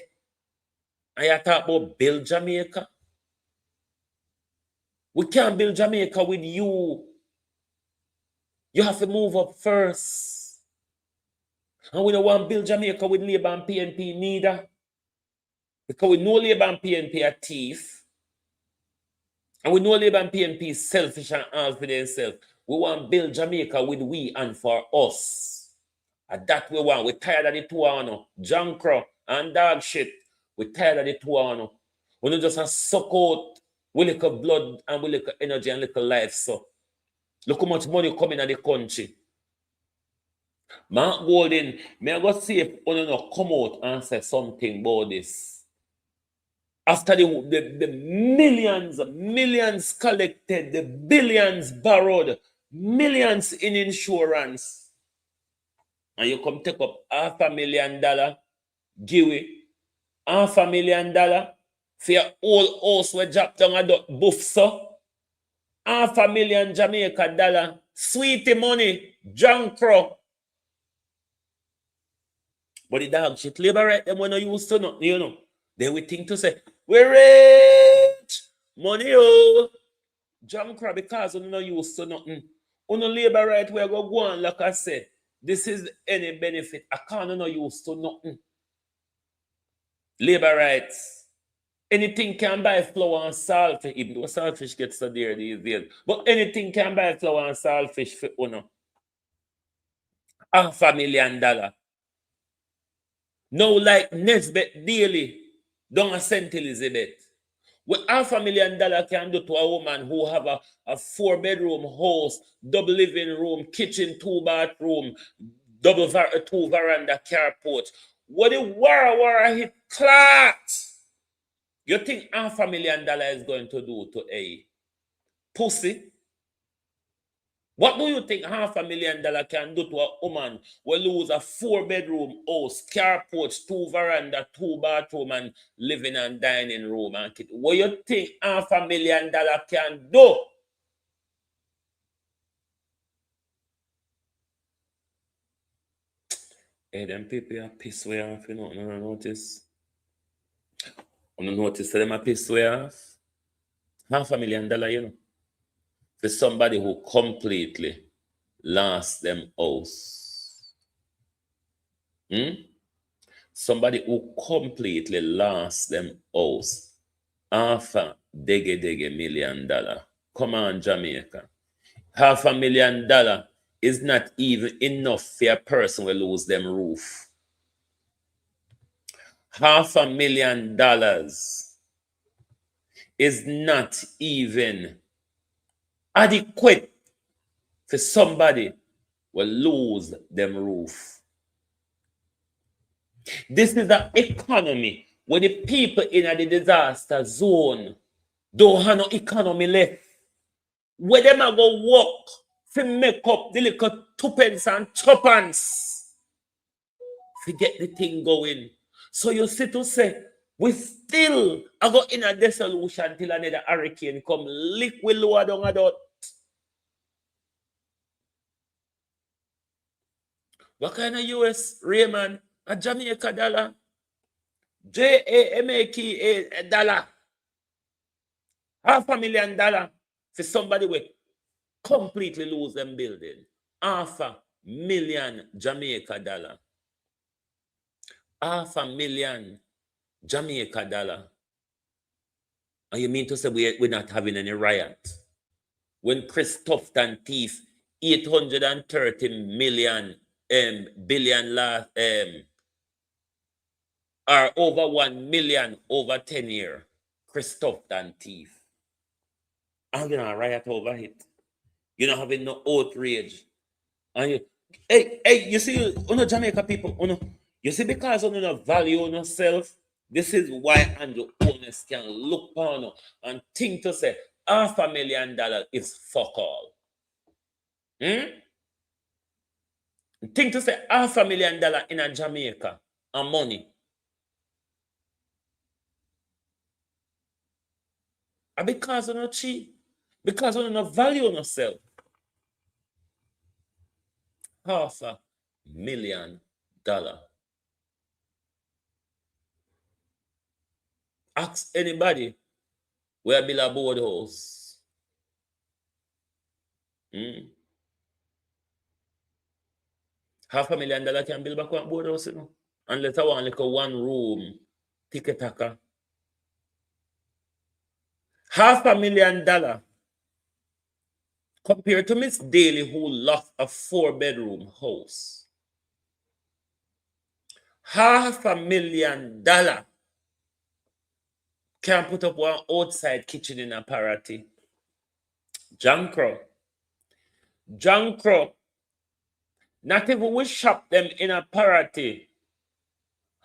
And you talk about build Jamaica. We can't build Jamaica with you. You have to move up first. And we don't want to build Jamaica with Labour and PNP neither. Because we know Labour and PNP are thief. And we know Labour and PNP is selfish and all for themselves. We want to build Jamaica with we and for us. And that we want. We're tired of the two on John Crow and dog shit. We're tired of the two on. We don't just suck out with little blood and with little energy and little life. So look how much money coming in the country. Mark Golden, may I go see if you know come out and say something about this. After the millions collected, the billions borrowed, millions in insurance, and you come take up $500,000, give it $500,000 for your whole house where drop down a buff so. $500,000 Jamaica dollar, sweetie money, John Crow. But the dog shit labor right them when you used to nothing, you know. They will think to say, we're rich, money oh. John Crow because you know used to nothing. Uno labor right where go on, like I said. This is any benefit. I can't know used to nothing. Labor rights. Anything can buy flour and saltfish, even though saltfish gets so dear these days. But anything can buy flour and saltfish for uno. $500,000. Now like Nesbet daily, down a St. Elizabeth. What $500,000 can do to a woman who have a 4-bedroom house, double living room, kitchen, 2-bathroom, two veranda carport. What the war hit clot? You think $500,000 is going to do to a pussy? What do you think $500,000 can do to a woman who lose a 4-bedroom house, carport, 2 veranda, 2 bathroom, and living and dining room and kitchen? What you think $500,000 can do? Hey, them people are pissed way off, you know. You don't notice? You don't notice that them are pissed way off? $500,000, you know. For somebody who completely lost them house. Somebody who completely lost them house. $500,000 million. Come on, Jamaica. $500,000 is not even enough for a person who lose them roof. $500,000 is not even adequate for somebody will lose them roof. This is an economy where the people in the disaster zone don't have no economy left. Where them are go work to make up the little tuppence and tuppence to get the thing going. So you see to say, we still are going in a dissolution till another hurricane come lick we lower down a dot. What kind of US Raymond? A Jamaica dollar? JAMAK dollar? $500,000 for somebody with completely lose them building. $500,000 Jamaica dollar. $500,000 Jamaica dollar. And you mean to say we're not having any riot? When Chris Tufton thief 830 million billion last or over 1 million over 10 years. Chris Tufton thief. I'm gonna riot over it. You're not having no outrage. And you, hey, you see, Jamaica people, you see, because you don't value yourself, this is why Andrew Honest can look on and think to say $500,000 is fuck all. Think to say $500,000 in a Jamaica and money. And because you don't cheap, because you don't value yourself. $500,000. Ask anybody where build a board house Mm. $500,000 can build back one boardhouse, you know. Unless I want like a one room ticket tacker. $500,000 compared to Miss Daly who lost a 4-bedroom house. $500,000 can put up one outside kitchen in a Parati. John Crow. Not even we shop them in a Parati.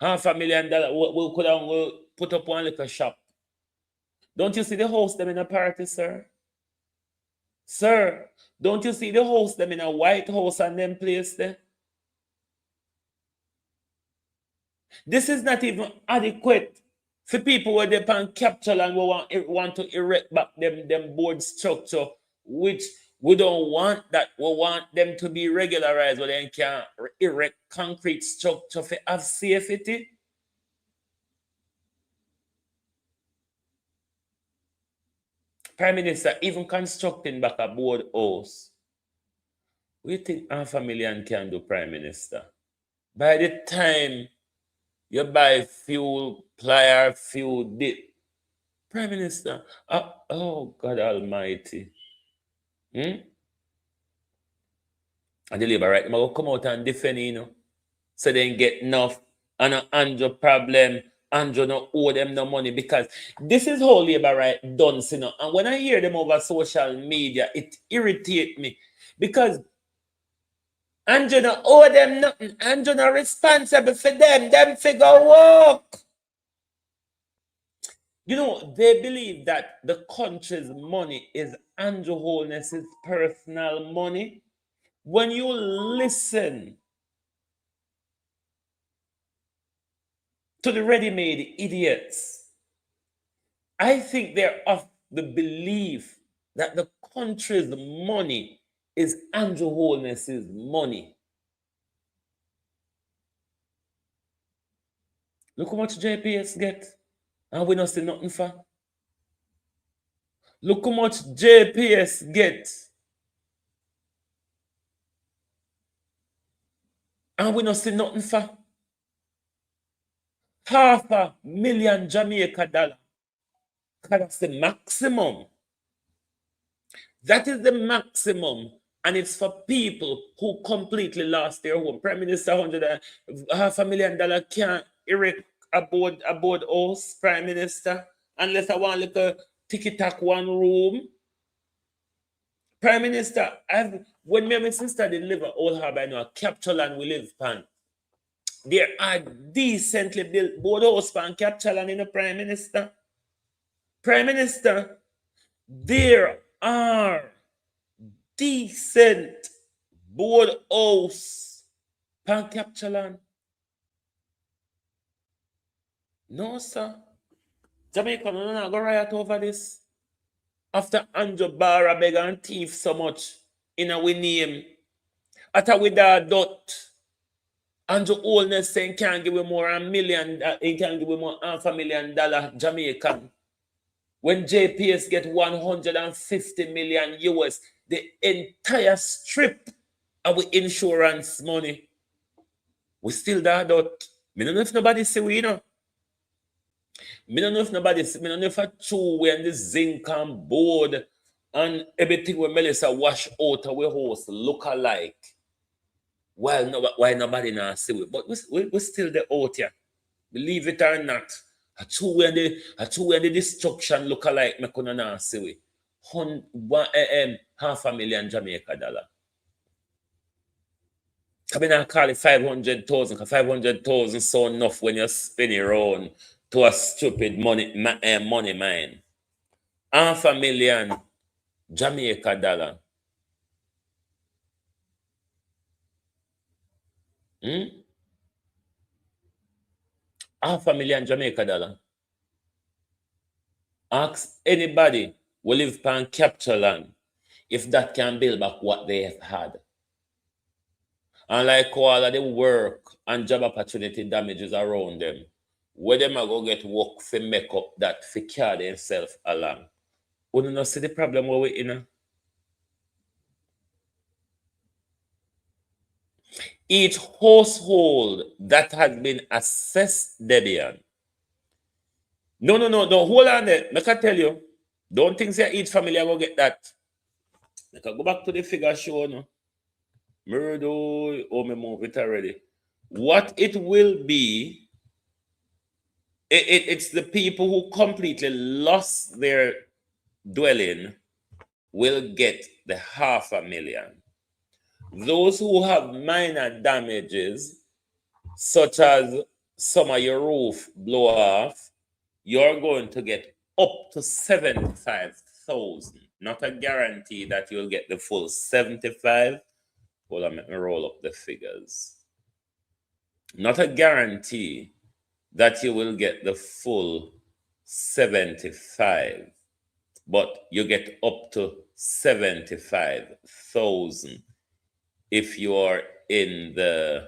$500,000 we could have put up one little shop. Don't you see the house them in a Parati, sir? Sir, don't you see the house them in a White House and them place there? This is not even adequate for people where they can capture and we want to erect back them board structure, which we don't want that. We want them to be regularized where they can erect concrete structure for have safety. Prime Minister, even constructing back a board house, what do you think $500,000 can do, Prime Minister? By the time you buy fuel, plier, fuel, dip, Prime Minister, oh God Almighty. And the Labour right now will come out and defend, you know, so they get enough and an Andrew problem. Andrew no owe them no money because this is how Labour right done, you know. And when I hear them over social media, it irritates me because Andrew no owe them nothing. Andrew no responsible for them. Them figure work. You know, they believe that the country's money is Andrew Holness's personal money. When you listen to the ready-made idiots, I think they're of the belief that the country's money is Andrew Holness's money. Look how much JPS get, and we don't see nothing for. Look how much JPS get, and we don't see nothing for. $500,000 Jamaica dollar. That's the maximum. That is the maximum. And it's for people who completely lost their home. Prime Minister, $500,000 can't erect a board house, Prime Minister, unless I want like a ticky-tack one room. Prime Minister, when me and my sister did live at Old Harbour, I know a capture land we live pan. There are decently built board house pan capture land in the Prime Minister. Prime Minister, there are decent board house pan capture land. No, sir. Jamaica no not go riot over this. After Andrew Barra beg and thief so much in our name. After we dot. Andrew Holness saying can't give him more $1 million, he can give him more $500,000 Jamaican. When JPS get 150 million US, the entire strip of insurance money, we still that out. Me don't know if nobody see we, you know. Me don't know if nobody see, me don't know if a true when the zinc and board and everything when Melissa wash out our house look alike. Why nobody now see we? But we still the out here. Believe it or not. A two when the destruction look alike me couldn't not see we. $500,000 Jamaica dollar. I mean I call it 500,000 because 500,000 so enough when you spin it around to a stupid money mine. $500,000 Jamaica dollar. $500,000 Jamaica dollar. Ask anybody who live on capture land if that can build back what they have had. And like all of the work and job opportunity damages around them, where them are going to get work for make up that for carry themselves along. We don't see the problem where we're in. Each household that has been assessed, Debian. No. Hold on there. Make I tell you. Don't think say each family will get that. Make I go back to the figure show no. Murdo or me move it already. What it will be, it's the people who completely lost their dwelling will get the $500,000. Those who have minor damages, such as some of your roof blow off, you're going to get up to 75,000. Not a guarantee that you'll get the full 75. Hold on, let me roll up the figures. Not a guarantee that you will get the full 75, but you get up to 75,000 if you are in the,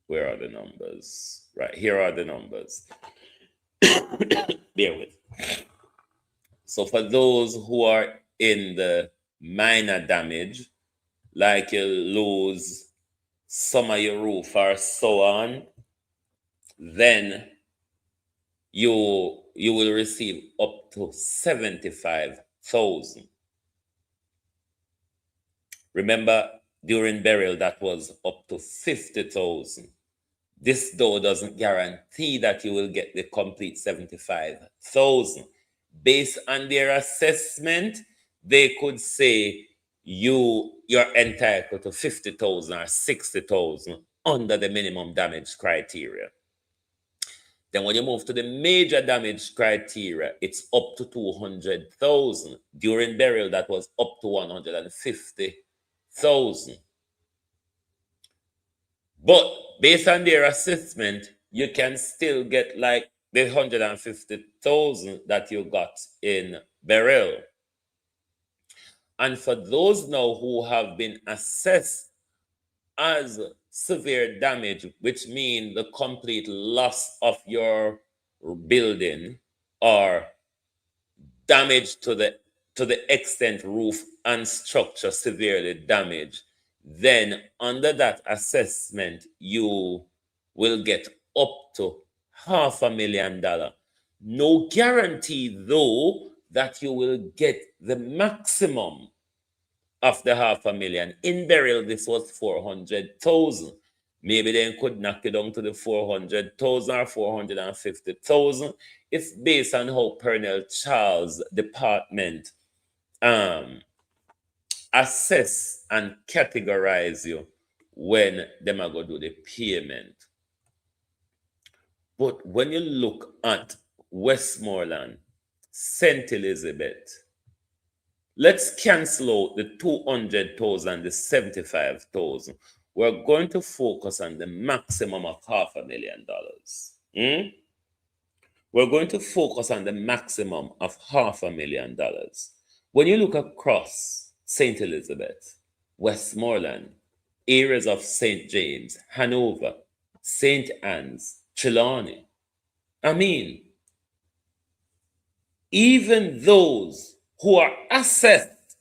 where are the numbers? Right, here are the numbers. Bear with. So for those who are in the minor damage, like you lose some of your roof or so on, then you will receive up to 75,000. Remember, during burial, that was up to 50,000. This, though, doesn't guarantee that you will get the complete 75,000. Based on their assessment, they could say you're entitled to 50,000 or 60,000 under the minimum damage criteria. Then when you move to the major damage criteria, it's up to 200,000. During burial, that was up to 150,000. But based on their assessment, you can still get like the 150,000 that you got in burial. And for those now who have been assessed as severe damage, which means the complete loss of your building or damage to the extent roof and structure severely damaged, then under that assessment you will get up to $500,000. No guarantee though that you will get the maximum of the $500,000. In burial, this was 400,000. Maybe they could knock it down to the 400,000 or 450,000. It's based on how Pernell Charles Department assess and categorize you when them are going to do the payment. But when you look at Westmoreland, St. Elizabeth, let's cancel out the 200,000, the 75,000. We're going to focus on the maximum of $500,000. We're going to focus on the maximum of $500,000. When you look across St. Elizabeth, Westmoreland, areas of St. James, Hanover, St. Anne's, Trelawney, I mean, even those who are assessed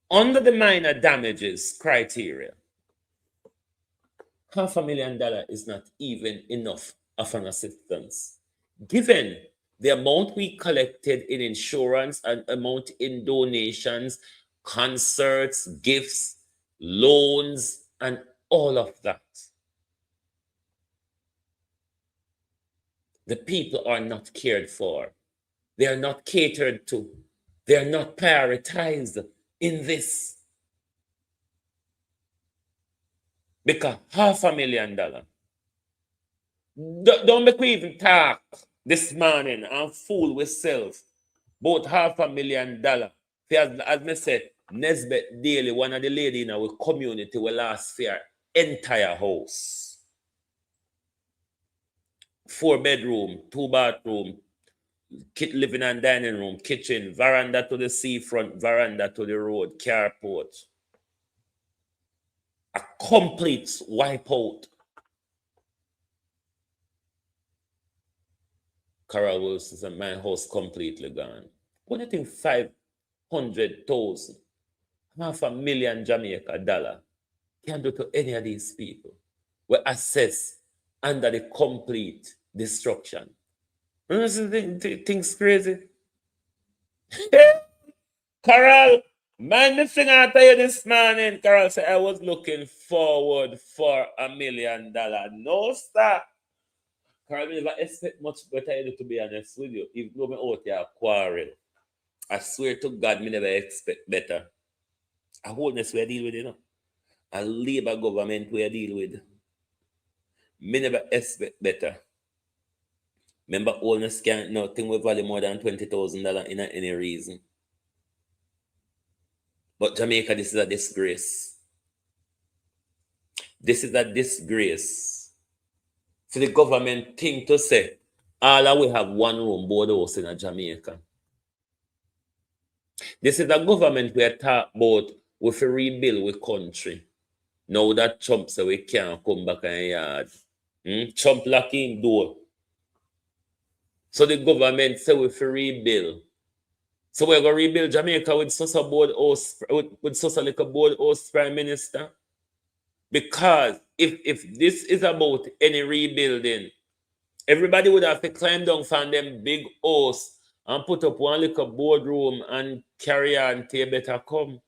under the minor damages criteria, $500,000 is not even enough of an assistance. Given the amount we collected in insurance and amount in donations, concerts, gifts, loans, and all of that, the people are not cared for. They are not catered to. They are not prioritized in this. Because $500,000. Don't make me even talk this morning and fool with self about $500,000. As I said, Nesbeth Daly, one of the ladies in our community, will last for her entire house. 4 bedroom, 2 bathroom, living and dining room, kitchen, veranda to the seafront, veranda to the road, carport. A complete wipeout. Carol Wilson said, my house completely gone. What do you think 500,000? $500,000 Jamaica dollar can do to any of these people. We assess under the complete destruction. Things crazy. Carol, man, the thing I tell you this morning, Carol said I was looking forward for $1 million. No, sir. Carol, I never expect much better, to be honest with you. If you go out here quarrel, I swear to God, me never expect better. A wholeness we deal with, you know. A labor government we deal with. Me never expect better. Remember, wholeness can't nothing will value more than $20,000 in any reason. But Jamaica, this is a disgrace. This is a disgrace. For the government thing to say, all we have one room board house in Jamaica. This is a government we are talking about with a rebuild with country. Now that Trump say we can't come back in yard. Trump locking door. So the government say we rebuild. So we're going to rebuild Jamaica with such a board house, with such a little board house prime minister. Because if this is about any rebuilding, everybody would have to climb down from them big house and put up one little boardroom and carry on till you better come.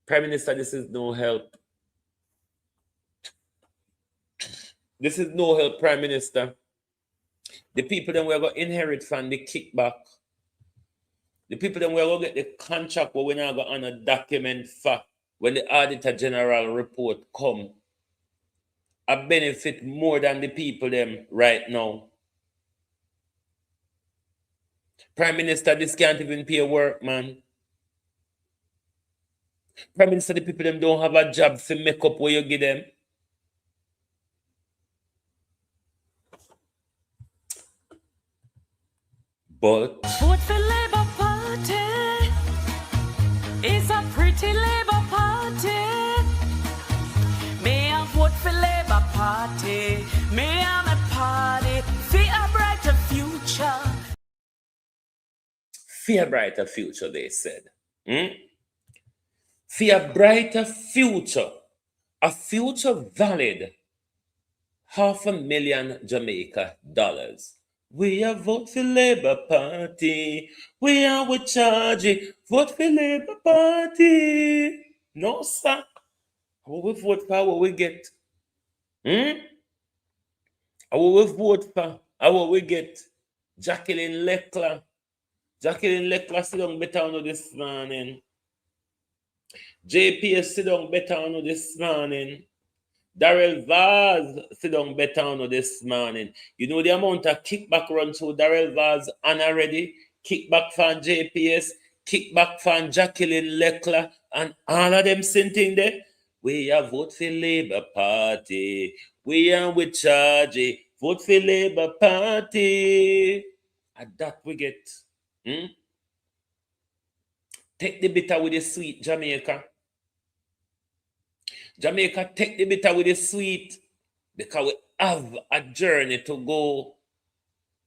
Prime Minister, this is no help. This is no help, Prime Minister. The people then we're going to inherit from the kickback. The people then we're going to get the contract where we're not going on a document for when the Auditor General report come. I benefit more than the people them right now. Prime Minister, this can't even pay work, man. Prime Minister, the people them don't have a job to make up what you give them. But Vote for Labour Party. It's a pretty Labour Party. May I vote for Labour Party? May I a party for a brighter future? for a brighter future, they said. For a brighter future. A future valid $500,000 Jamaica dollars. We are vote for Labour Party. We are with charging. Vote for Labour Party. No, sir. How we vote for what we get? How we vote for how we get? Jacqueline Leclerc. Jacqueline Leclerc sit down better on this morning. JPS sit down better on this morning. Darrell Vaz sit down better on this morning. You know the amount of kickback run through Darrell Vaz and already kickback from JPS, kickback from Jacqueline Leclerc, and all of them sitting there. We are vote for Labour Party. We are with charge. Vote for Labour Party. And that we get. Take the bitter with the sweet, Jamaica. Jamaica, take the bitter with the sweet, because we have a journey to go.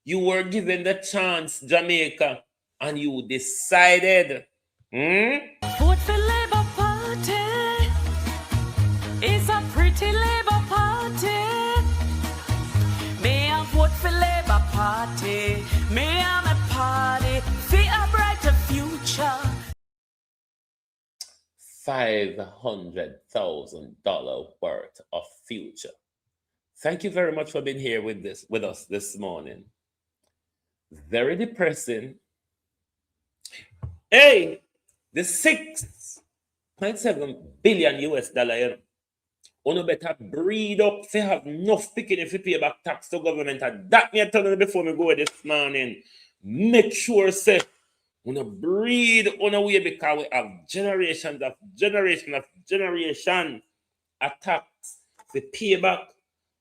You were given the chance, Jamaica, and you decided. Vote for Labour Party. It's a pretty Labour Party. May I vote for Labour Party? May I a party for a brighter future? $500,000 worth of future. Thank you very much for being here with us this morning. Very depressing. Hey, the $6.7 billion US dollar, you know. You better breed up to have enough picking if you pay back tax to government. And that me I tell you before me go this morning. Make sure say breed on a way, because we have generations of generation of tax to pay back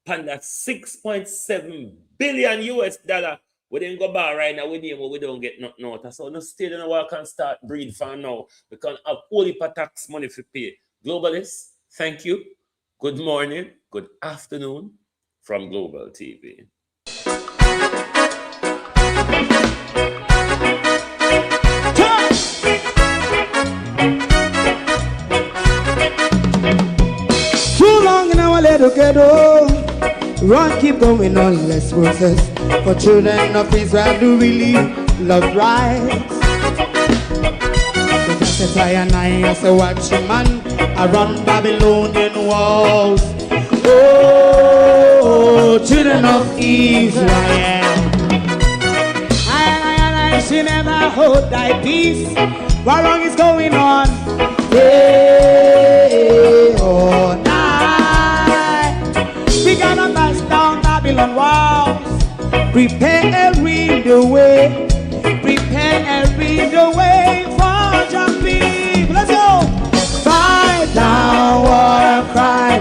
on that $6.7 billion US dollar. We didn't go back right now. We don't get nothing out. So no stay in the work and start breed for now. We can have all the tax money to pay. Globalists, thank you. Good morning, good afternoon from Global TV. ghetto. Run, keep going on, let's protest. For children of Israel do really love rights. So just a tired night as a watching man around Babylonian walls. Oh, children of Israel. I should never hold thy peace. What wrong is going on? Hey, oh, night. We gonna bust down Babylon walls. Prepare every the way. Prepare every the way for jumping. Let's go. Fight down, war and cry.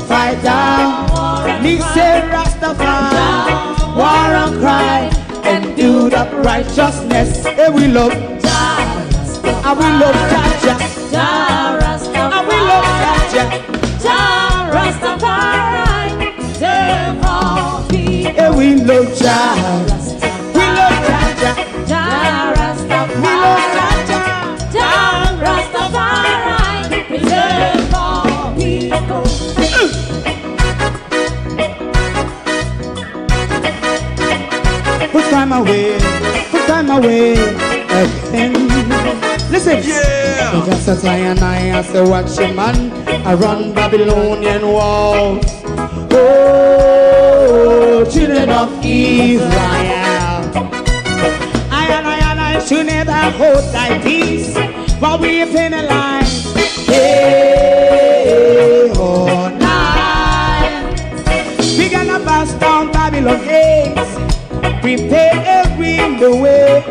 Fight down, me say Rastafari. War and cry and do that righteousness. And we love Jah. And we love Jah. And we love Jah. Jah Rastafari, serve all people. And we love Jah. We love Jah. Jah Rastafari, We love Jah. Jah Rastafari, preserve all people. Put time away again. Listen, Yeah! so just as I and I as a watching man, I run Babylonian walls. Oh, children of Israel. I should never hold thy peace while we penalize. Hey, oh, night. We gonna bust down Babylon gates. Prepare every the way.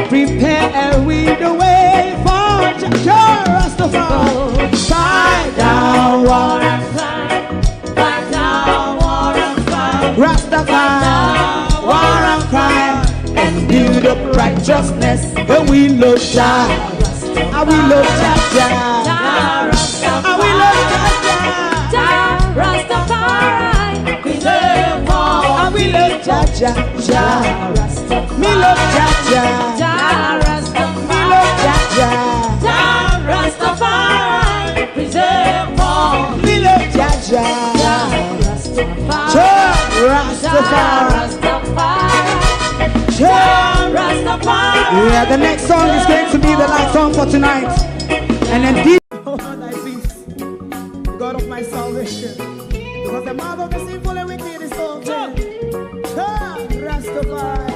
Prepare every the way for Jah Rastafari. Fight down, war and Fight down, war and fight. Rastafari, war and crime, and build up righteousness. And we love Jah, and we love Jah. Jah And we love Rastafari, Jah. Jah Rastafari, preserve all And we love Jah. Jah Rastafari, Me love Jah. Jah Me Rastafari, love Jah. Jah Rastafari, preserve all Me love Jah. Jah Jah Rastafari, Jah Rastafari. Rastafari, Jah. Rastafari. Yeah, the next song is going to be the last song for tonight. And then deep. Oh, thy peace, God of my salvation. Because the mouth of the sinful and wicked is open. Jah Rastafari.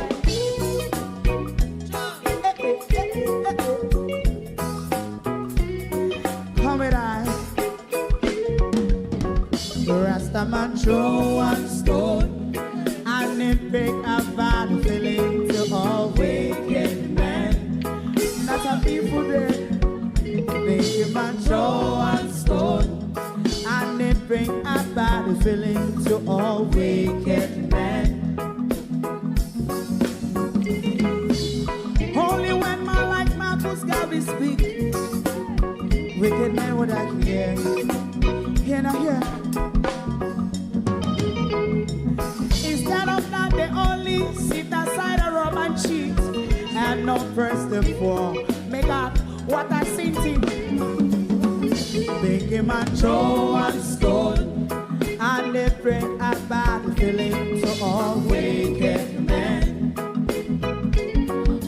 Come with I. Rastaman throw one stone and it bring a bad feeling to all wicked men. Not a people there. Make a man throw one stone and it bring a bad feeling to all wicked men. Only when man like Marcus Garvey speak, wicked men would I hear. Hear not hear. Instead of that, they only sit aside and rub and cheat. And not first and four, make up what I seen to. Big him and throw one stone, and they bring a bad feeling to all wicked men.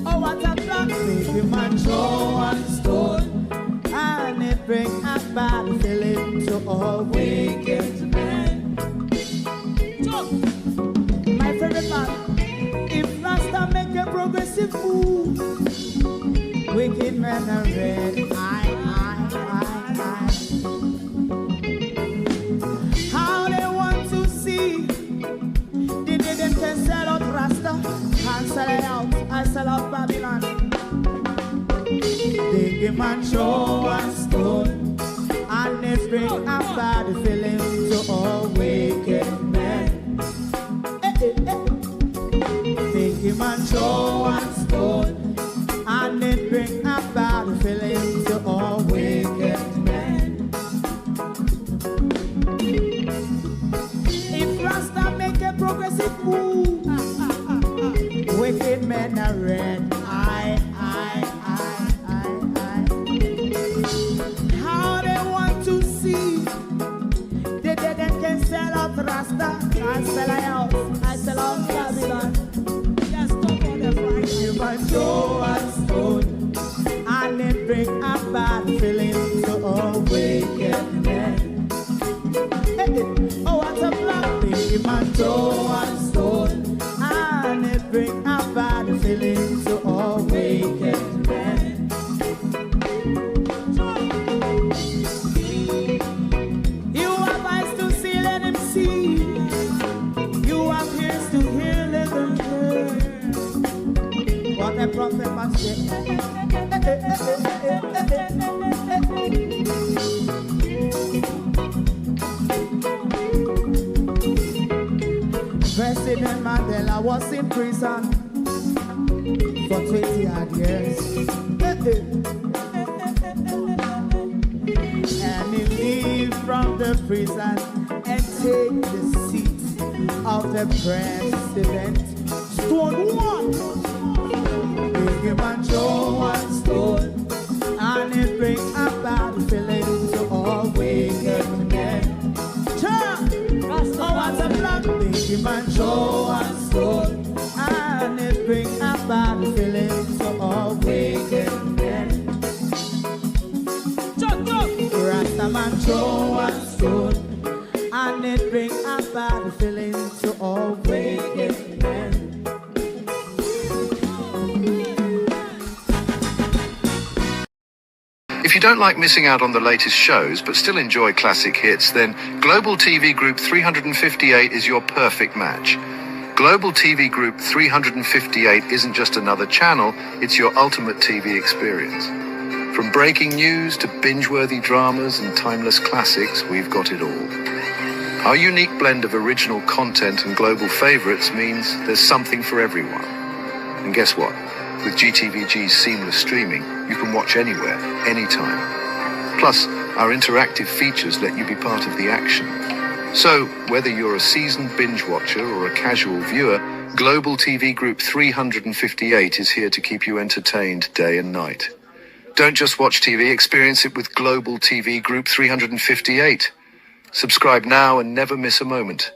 Oh, what a plan! Big him and throw one stone, and they bring a bad feeling to all wicked men. My favorite part, if Rasta make a progressive move, wicked men are red. How they want to see, they didn't can sell out Rasta, can't sell it out, I sell out Babylon. Big man show and stone, and they bring a bad feeling to all wicked men. Big man show and stone, and they bring a bad feeling to all wicked men. If Rasta make a progressive move, wicked men are red. wicked men. Oh, what a black baby man throw one stone, and it bring a bad feeling to all wicked men. You have eyes to see, let him see. You have ears to hear, let them hear. What a prophet must say. President Mandela was in prison for 20 odd years. And he leave from the prison and take the seat of the president. Stone one, big him and throw one stone, and it bring a bad feeling to all wicked men. Oh, what's a black baby man throw one stone, and it bring a bad feeling to all wicked men. Rasta man throw one stone, and it bring a bad feeling to all wicked men. If you don't like missing out on the latest shows but still enjoy classic hits, then Global TV Group 358 is your perfect match. Global TV Group 358 isn't just another channel, it's your ultimate TV experience. From breaking news to binge-worthy dramas and timeless classics, we've got it all. Our unique blend of original content and global favorites means there's something for everyone. And guess what? With GTVG's seamless streaming, you can watch anywhere, anytime. Plus, our interactive features let you be part of the action. So, whether you're a seasoned binge watcher or a casual viewer, Global TV Group 358 is here to keep you entertained day and night. Don't just watch TV, experience it with Global TV Group 358. Subscribe now and never miss a moment.